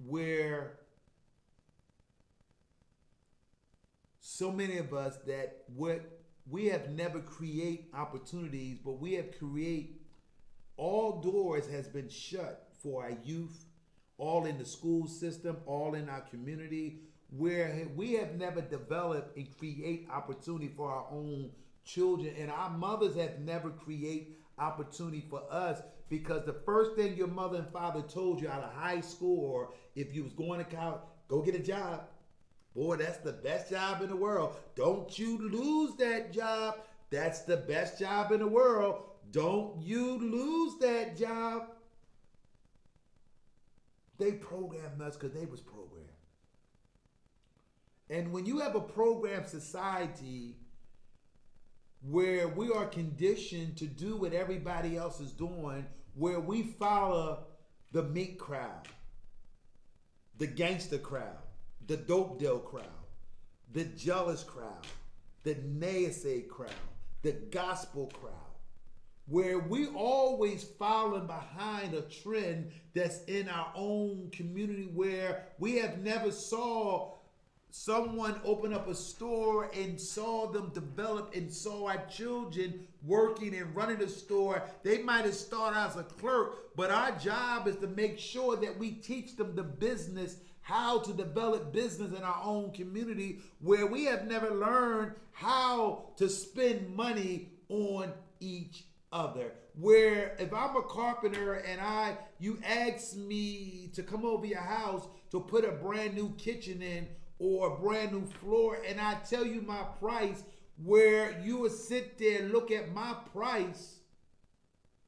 Speaker 2: where so many of us that we have never create opportunities, but we have create all doors has been shut for our youth all in the school system, all in our community, where we have never developed and create opportunity for our own children, and our mothers have never create opportunity for us, because the first thing your mother and father told you out of high school, or if you was going to college, go get a job. Boy, that's the best job in the world. Don't you lose that job. That's the best job in the world. Don't you lose that job. They programmed us because they was programmed. And when you have a programmed society where we are conditioned to do what everybody else is doing, where we follow the meat crowd, the gangster crowd, the dope deal crowd, the jealous crowd, the naysay crowd, the gospel crowd, where we always following behind a trend that's in our own community, where we have never saw someone open up a store and saw them develop and saw our children working and running the store. They might have started as a clerk, but our job is to make sure that we teach them the business, how to develop business in our own community, where we have never learned how to spend money on each other. Where if I'm a carpenter and you ask me to come over your house to put a brand new kitchen in or a brand new floor, and I tell you my price, where you would sit there and look at my price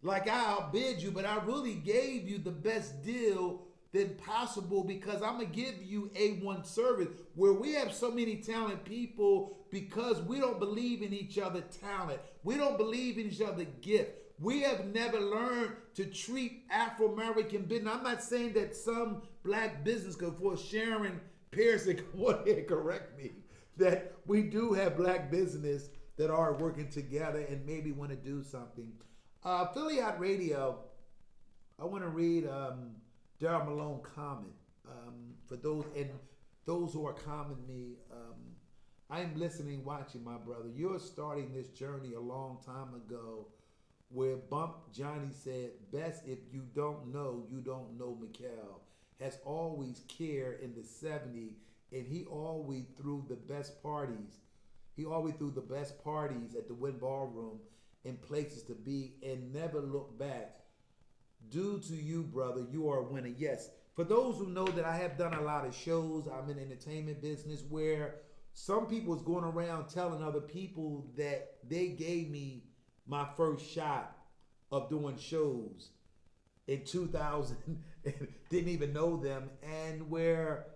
Speaker 2: like I outbid you, but I really gave you the best deal than possible, because I'm going to give you A1 service. Where we have so many talented people because we don't believe in each other's talent. We don't believe in each other's gift. We have never learned to treat Afro-American business. I'm not saying that some black business, because for Sharon Pearson, come on here and correct me, that we do have black business that are working together and maybe want to do something. Philly Hott Radio, I want to read Daryl Malone comment. For those who are commenting me, I'm listening, watching, my brother. You're starting this journey a long time ago, where Bump Johnny said, best if you don't know Mikhail has always cared in the 70s, and he always threw the best parties. He always threw the best parties at the Wynn Ballroom and places to be, and never look back. Due to you, brother, you are a winner. Yes, for those who know that I have done a lot of shows, I'm in the entertainment business, where some people is going around telling other people that they gave me my first shot of doing shows in 2000 and didn't even know them, and where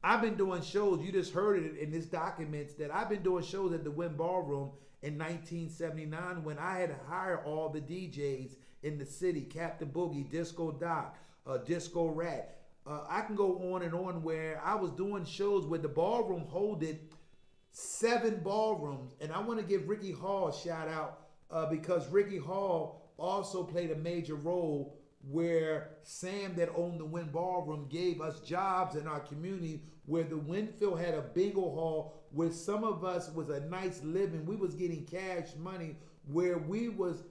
Speaker 2: I've been doing shows, you just heard it in this documents, that I've been doing shows at the Wynn Ballroom in 1979, when I had to hire all the DJs in the city, Captain Boogie, Disco Doc, Disco Rat. I can go on and on, where I was doing shows where the ballroom holded 7 ballrooms. And I want to give Ricky Hall a shout out, because Ricky Hall also played a major role, where Sam, that owned the Wynn Ballroom, gave us jobs in our community, where the Winfield had a bingo hall, where some of us was a nice living. We was getting cash money, where we was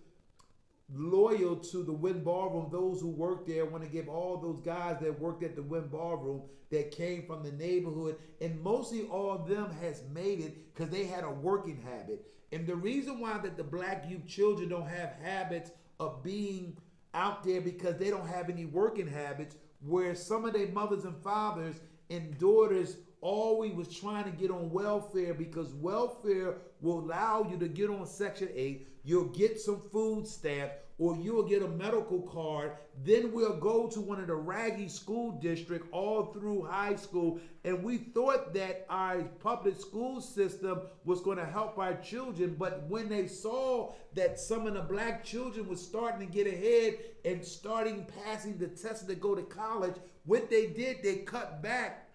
Speaker 2: loyal to the Wynn Ballroom. Those who worked there, want to give all those guys that worked at the Wynn Ballroom that came from the neighborhood, and mostly all of them has made it because they had a working habit. And the reason why that the black youth children don't have habits of being out there, because they don't have any working habits, where some of their mothers and fathers and daughters always was trying to get on welfare, because welfare will allow you to get on Section 8, you'll get some food stamps, or you'll get a medical card. Then we'll go to one of the raggy school districts all through high school, and we thought that our public school system was going to help our children. But when they saw that some of the black children was starting to get ahead and starting passing the test to go to college, what they did, they cut back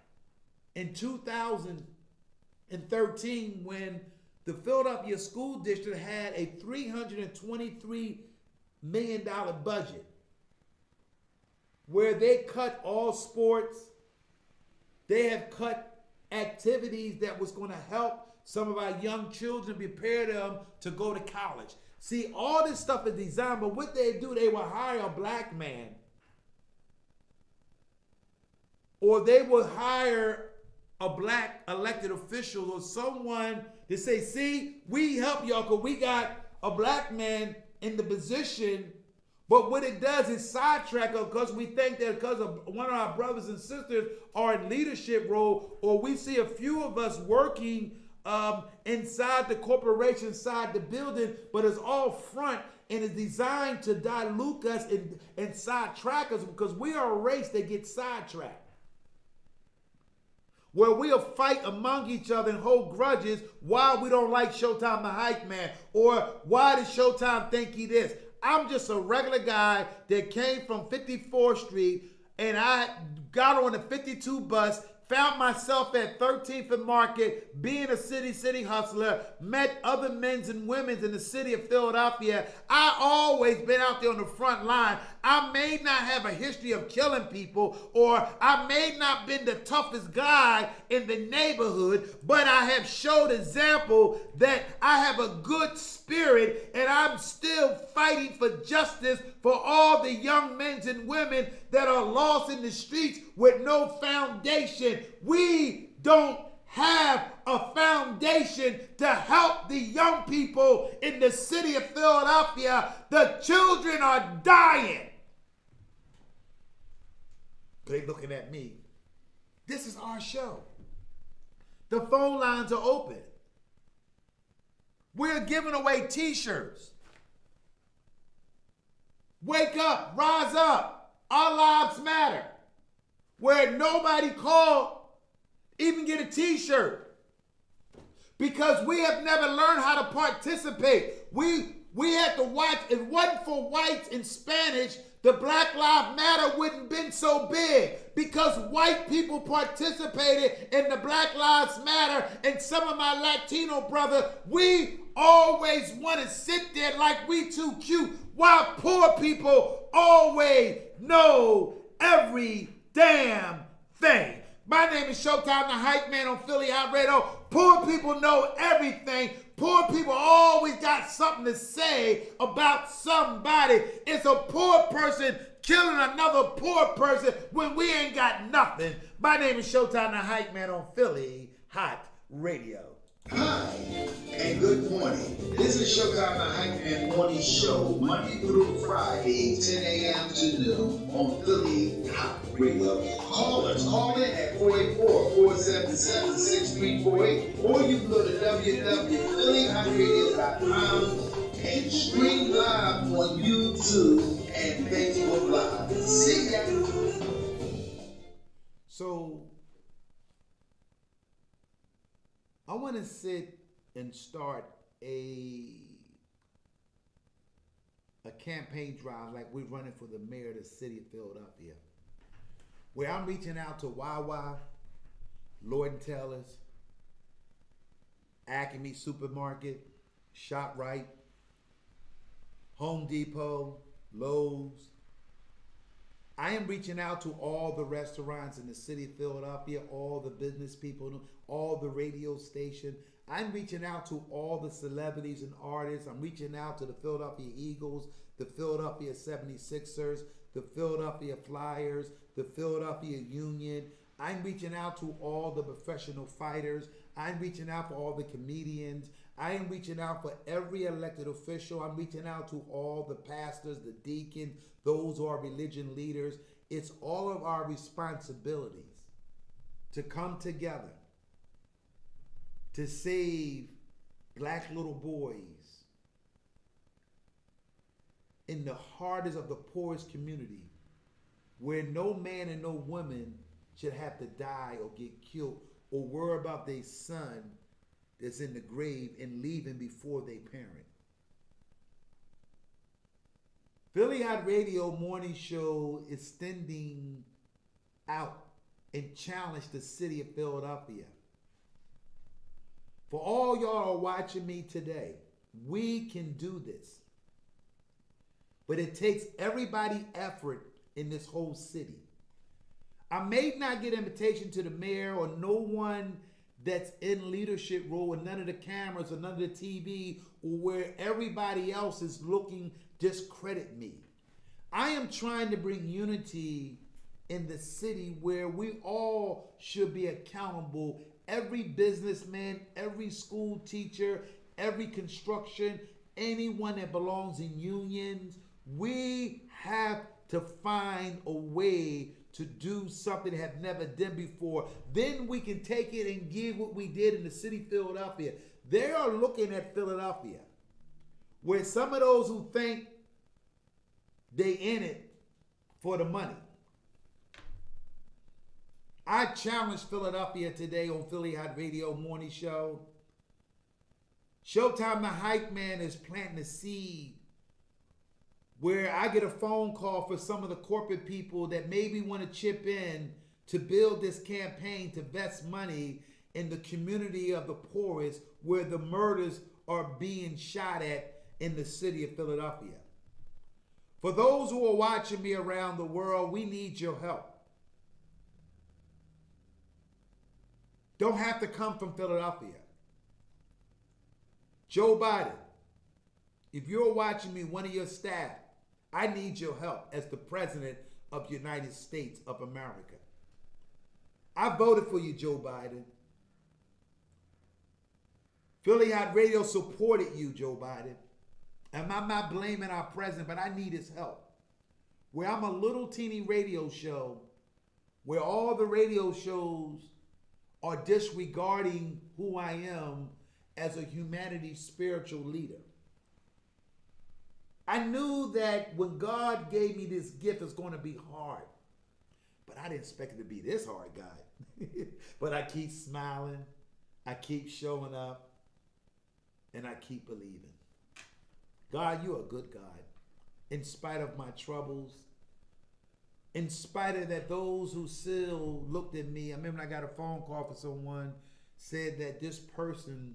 Speaker 2: in 2013, when the Philadelphia School District had a $323 million budget, where they cut all sports. They have cut activities that was going to help some of our young children, prepare them to go to college. See, all this stuff is designed, but what they do, they will hire a black man or they will hire a black elected official or someone to say, see, we help y'all because we got a black man in the position. But what it does is sidetrack us because we think that because of one of our brothers and sisters are in leadership role, or we see a few of us working inside the corporation, inside the building, but it's all front and it's designed to dilute us and sidetrack us because we are a race that gets sidetracked. Where we'll fight among each other and hold grudges why we don't like Showtime the Hype Man, or why does Showtime think he this. I'm just a regular guy that came from 54th Street and I got on the 52 bus, found myself at 13th and Market, being a city hustler, met other men and women in the city of Philadelphia. I always been out there on the front line. I may not have a history of killing people, or I may not been the toughest guy in the neighborhood, but I have showed example that I have a good spirit and I'm still fighting for justice for all the young men and women that are lost in the streets with no foundation. We don't have a foundation to help the young people in the city of Philadelphia. The children are dying. They looking at me. This is our show. The phone lines are open. We're giving away t-shirts. Wake up, rise up. Our lives matter. Where nobody called, even get a t-shirt. Because we have never learned how to participate. We had to watch. If it wasn't for whites and Spanish, the Black Lives Matter wouldn't been so big. Because white people participated in the Black Lives Matter, and some of my Latino brothers, we always want to sit there like we too cute, while poor people always know every damn thing. My name is Showtime the Hype Man on Philly Hot Radio. Poor people know everything. Poor people always got something to say about somebody. It's a poor person killing another poor person when we ain't got nothing. My name is Showtime the Hype Man on Philly Hot Radio.
Speaker 1: Hi, and good morning. This is Showtime the Hype Man Morning Show, Monday through Friday, 10 a.m. to noon on Philly Hot Radio. Call in at 484-477-6348, or you can go to www.phillyhotradio.com and stream live on YouTube and Facebook Live. See ya.
Speaker 2: So, I want to sit and start a campaign drive like we're running for the mayor of the city of Philadelphia, where I'm reaching out to Wawa, Lord & Taylor's, Acme Supermarket, ShopRite, Home Depot, Lowe's. I am reaching out to all the restaurants in the city of Philadelphia, all the business people, all the radio station. I'm reaching out to all the celebrities and artists. I'm reaching out to the Philadelphia Eagles, the Philadelphia 76ers, the Philadelphia Flyers, the Philadelphia Union. I'm reaching out to all the professional fighters. I'm reaching out for all the comedians. I am reaching out for every elected official. I'm reaching out to all the pastors, the deacons, those who are religion leaders. It's all of our responsibilities to come together to save black little boys in the hardest of the poorest community, where no man and no woman should have to die or get killed or worry about their son that's in the grave and leaving before they parent. Philly Hot Radio Morning Show is extending out and challenge the city of Philadelphia. For all y'all are watching me today, we can do this. But it takes everybody's effort in this whole city. I may not get invitation to the mayor or no one that's in leadership role, and none of the cameras or none of the TV, or where everybody else is looking discredit me. I am trying to bring unity in the city where we all should be accountable. Every businessman, every school teacher, every construction, anyone that belongs in unions, we have to find a way to do something that have never done before. Then we can take it and give what we did in the city of Philadelphia. They are looking at Philadelphia, where some of those who think they in it for the money. I challenged Philadelphia today on Philly Hot Radio Morning Show. Showtime the Hype Man is planting a seed where I get a phone call for some of the corporate people that maybe want to chip in to build this campaign to invest money in the community of the poorest where the murders are being shot at in the city of Philadelphia. For those who are watching me around the world, we need your help. Don't have to come from Philadelphia. Joe Biden, if you're watching me, one of your staff, I need your help as the President of the United States of America. I voted for you, Joe Biden. Philly Hot Radio supported you, Joe Biden. And I'm not blaming our president, but I need his help. Where I'm a little teeny radio show, where all the radio shows are disregarding who I am as a humanities spiritual leader. I knew that when God gave me this gift, it's going to be hard. But I didn't expect it to be this hard, God. But I keep smiling, I keep showing up, and I keep believing. God, you're a good God. In spite of my troubles, in spite of that, those who still looked at me, I remember I got a phone call from someone said that this person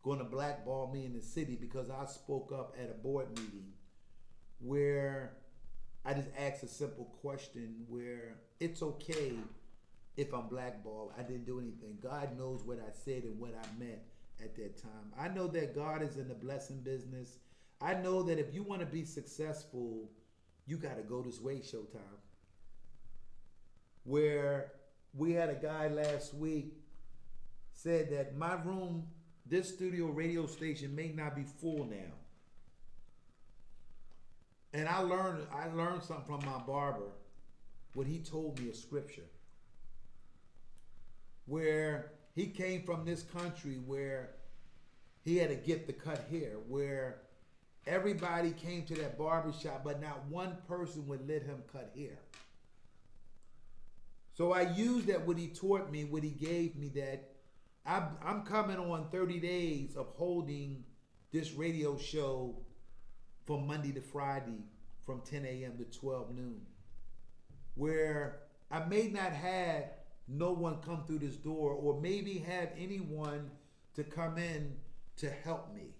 Speaker 2: going to blackball me in the city because I spoke up at a board meeting where I just asked a simple question where it's okay if I'm blackballed. I didn't do anything. God knows what I said and what I meant at that time. I know that God is in the blessing business. I know that if you want to be successful, you got to go this way, Showtime. Where we had a guy last week said that my room, this studio radio station may not be full now. And I learned something from my barber when he told me a scripture. Where he came from this country where he had a gift to cut hair, where everybody came to that barber shop, but not one person would let him cut hair. So I used that, what he taught me, what he gave me, that I'm coming on 30 days of holding this radio show from Monday to Friday from 10 a.m. to 12 noon, where I may not have no one come through this door or maybe have anyone to come in to help me.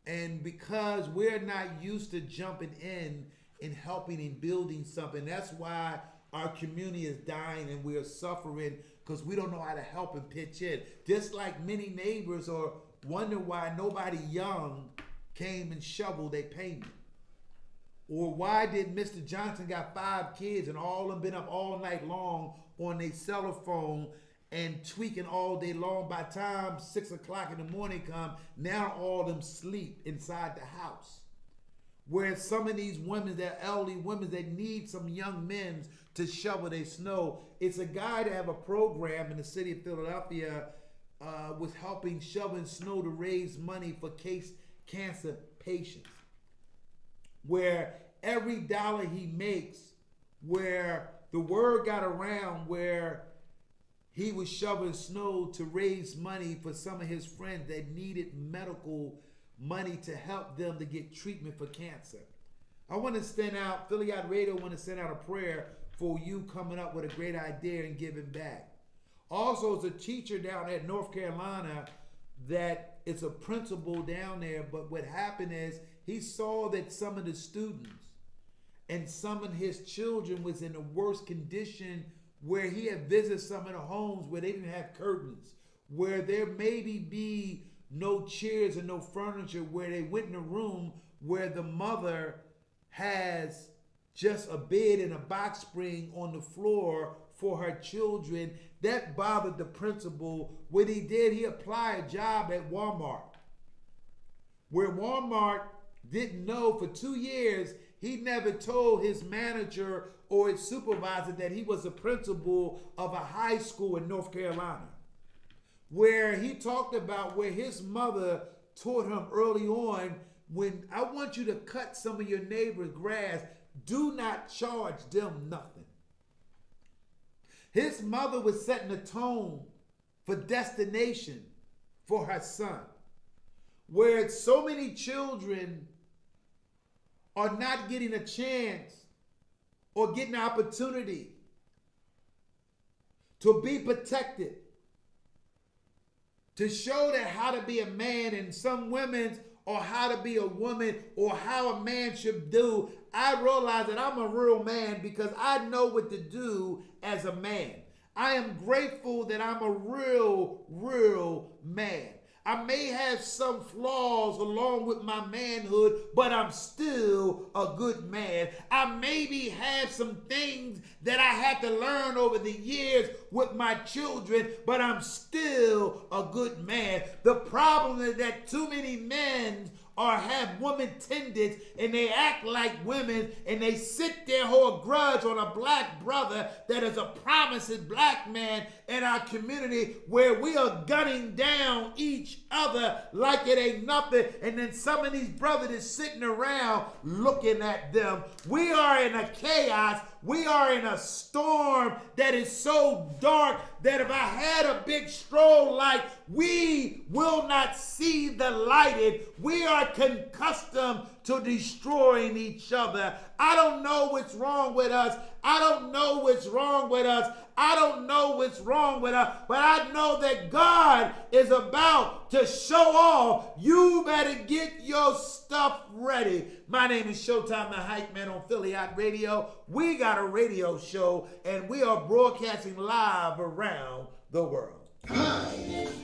Speaker 2: And because we're not used to jumping in and helping and building something, that's why our community is dying and we're suffering because we don't know how to help and pitch in. Just like many neighbors are wondering why nobody young came and shoveled their payment. Or why did Mr. Johnson got 5 kids and all of them been up all night long on their cell phone and tweaking all day long. By the time 6 o'clock in the morning come, now all of them sleep inside the house. Where some of these women, that elderly women, that need some young men to shovel their snow. It's a guy to have a program in the city of Philadelphia was helping shoveling snow to raise money for cancer patients. Where every dollar he makes, where the word got around where he was shoveling snow to raise money for some of his friends that needed medical money to help them to get treatment for cancer. I want to send out, Philly Hot Radio want to send out a prayer for you coming up with a great idea and giving back. Also, as a teacher down at North Carolina, that it's a principal down there, but what happened is he saw that some of the students and some of his children was in the worst condition, where he had visited some of the homes where they didn't have curtains, where there maybe be no chairs and no furniture, where they went in a room where the mother has just a bed and a box spring on the floor for her children. That bothered the principal. What he did, he applied a job at Walmart, where Walmart didn't know for 2 years. He never told his manager or his supervisor that he was a principal of a high school in North Carolina, where he talked about where his mother taught him early on, when I want you to cut some of your neighbor's grass, do not charge them nothing. His mother was setting a tone for destination for her son, where so many children are not getting a chance or getting an opportunity to be protected, to show that how to be a man, and some women's, or how to be a woman, or how a man should do. I realize that I'm a real man because I know what to do as a man. I am grateful that I'm a real man. I may have some flaws along with my manhood, but I'm still a good man. I maybe have some things that I had to learn over the years with my children, but I'm still a good man. The problem is that too many men have woman tendencies, and they act like women, and they sit there, hold a grudge on a black brother that is a promising black man in our community, where we are gunning down each other like it ain't nothing. And then some of these brothers is sitting around looking at them. We are in a chaos. We are in a storm that is so dark that if I had a big strobe light, we will not see the lighted. We are accustomed to destroying each other. I don't know what's wrong with us. I don't know what's wrong with us. I don't know what's wrong with us, but I know that God is about to show off. You better get your stuff ready. My name is Showtime the Hype Man on Philly Hott Radio. We got a radio show, and we are broadcasting live around the world.
Speaker 1: Hi,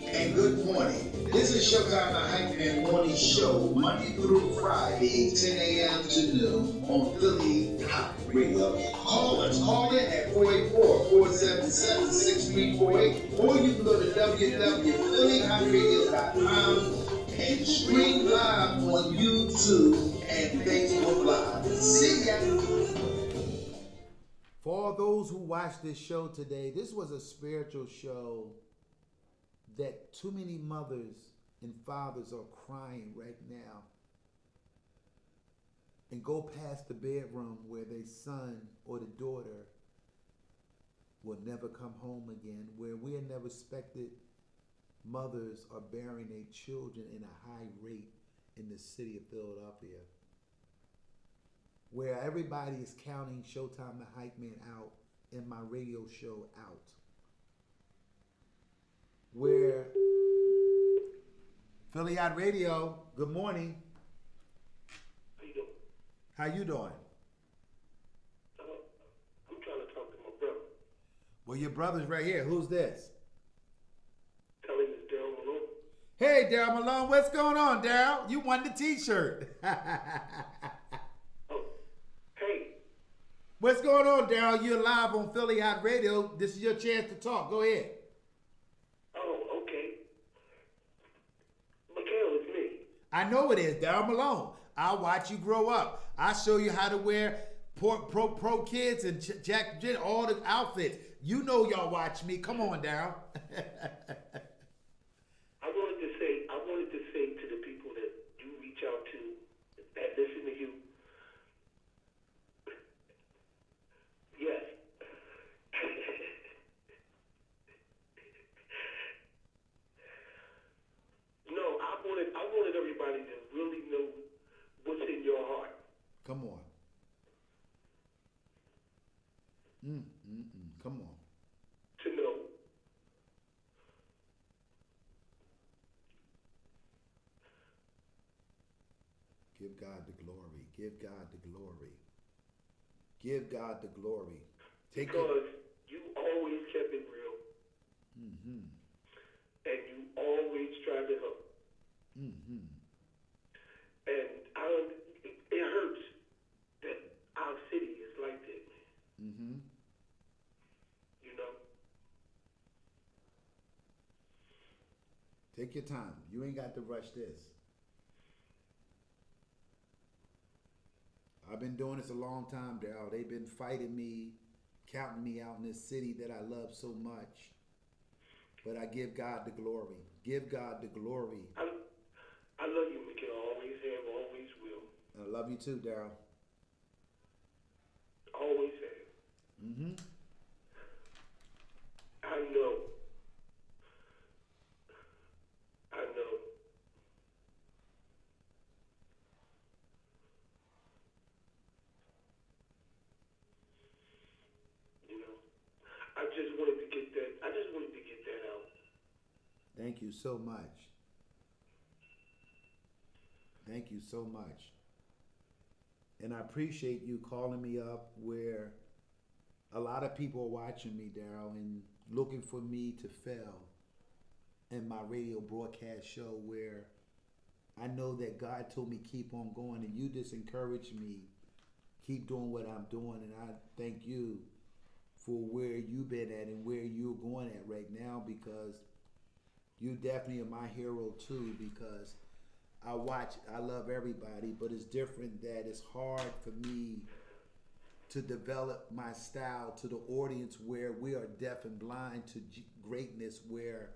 Speaker 1: and good morning. This is Showtime the Hype Man Morning Show, Monday through Friday, 10 a.m. to noon on Philly Hott Radio. Call us. Call in at 484-477-6348, or you can go to www.phillyhottradio.com and stream live on YouTube and Facebook Live. See ya.
Speaker 2: For those who watched this show today, this was a spiritual show that too many mothers and fathers are crying right now, and go past the bedroom where their son or the daughter will never come home again, where we are never expected mothers are burying their children in a high rate in the city of Philadelphia, where everybody is counting Showtime the Hype Man out and my radio show out, where Philly Hott Radio, good morning.
Speaker 4: How you doing?
Speaker 2: How you doing?
Speaker 4: I'm trying to talk to my brother.
Speaker 2: Well, your brother's right here. Who's this?
Speaker 4: Tell him it's Daryl Malone.
Speaker 2: Hey, Daryl Malone. What's going on, Daryl? You won the T-shirt.
Speaker 4: Oh, hey.
Speaker 2: What's going on, Daryl? You're live on Philly Hott Radio. This is your chance to talk. Go ahead.
Speaker 4: Oh, okay. Mikhail, it's me.
Speaker 2: I know it is, Daryl Malone. I'll watch you grow up. I'll show you how to wear pro kids and Jack all the outfits. You know y'all watch me. Come on, Daryl.
Speaker 4: I wanted to say to the people that you reach out to, that listen to you, yes. No, I wanted everybody to really know what's in your heart.
Speaker 2: Come on. Come on.
Speaker 4: To know.
Speaker 2: Give God the glory. Give God the glory. Give God the glory.
Speaker 4: Because you always kept it real.
Speaker 2: Mm-hmm.
Speaker 4: And you always tried to help.
Speaker 2: Mm-hmm.
Speaker 4: And it hurts that our city
Speaker 2: Take your time. You ain't got to rush this. I've been doing this a long time, Daryl. They've been fighting me, counting me out in this city that I love so much. But I give God the glory. Give God the glory.
Speaker 4: I love you, Mickey. I always have, always will.
Speaker 2: I love you too, Daryl.
Speaker 4: Always have.
Speaker 2: Mm-hmm.
Speaker 4: I know. You know, I just wanted to get that out.
Speaker 2: Thank you so much. Thank you so much. And I appreciate you calling me up where a lot of people are watching me, Daryl, and looking for me to fail in my radio broadcast show where I know that God told me keep on going, and you just encouraged me keep doing what I'm doing. And I thank you for where you've been at and where you're going at right now, because you definitely are my hero too, because I love everybody, but it's different that it's hard for me to develop my style to the audience where we are deaf and blind to greatness, where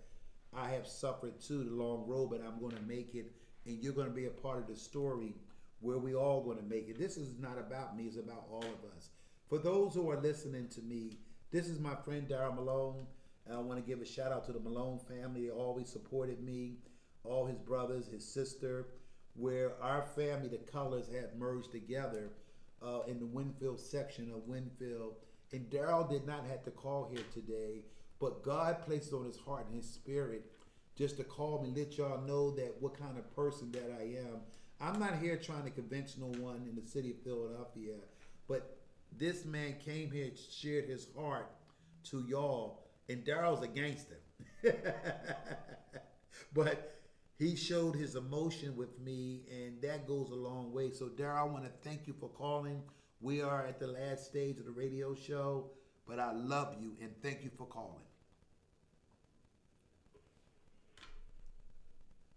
Speaker 2: I have suffered too the long road, but I'm going to make it, and you're going to be a part of the story where we all going to make it. This is not about me, it's about all of us. For those who are listening to me, this is my friend Daryl Malone. And I want to give a shout out to the Malone family. They always supported me, all his brothers, his sister, where our family, the colors, have merged together in the Winfield section of Winfield. And Daryl did not have to call here today, but God placed it on his heart and his spirit just to call me, let y'all know that what kind of person that I am. I'm not here trying to convince no one in the city of Philadelphia, but this man came here, shared his heart to y'all, and Daryl's a gangster. But he showed his emotion with me, and that goes a long way. So Daryl, I want to thank you for calling. We are at the last stage of the radio show, but I love you and thank you for calling.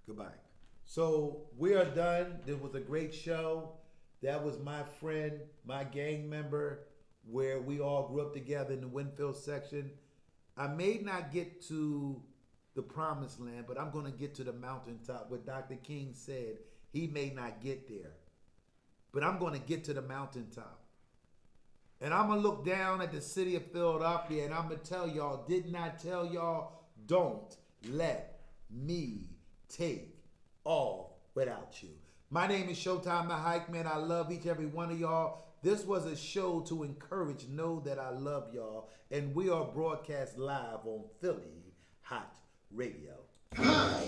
Speaker 2: Goodbye. So we are done. It was a great show. That was my friend, my gang member, where we all grew up together in the Winfield section. I may not get to the promised land, but I'm going to get to the mountaintop. What Dr. King said, he may not get there, but I'm going to get to the mountaintop. And I'm going to look down at the city of Philadelphia, and I'm going to tell y'all, did not tell y'all, don't let me take off without you. My name is Showtime the Hype Man. I love each every one of y'all. This was a show to encourage, know that I love y'all. And we are broadcast live on Philly Hott Radio.
Speaker 1: Hi,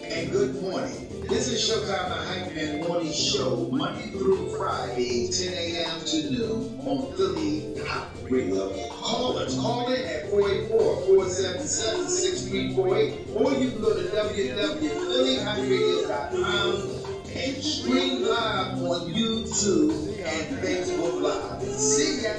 Speaker 1: and good morning. This is Showtime the Hype Man Morning Show, Monday through Friday, 10 a.m. to noon on Philly Hott Radio. Call in at 484-477-6348, or you can go to www.phillyhottradio.com and stream live on YouTube and Facebook Live. See ya.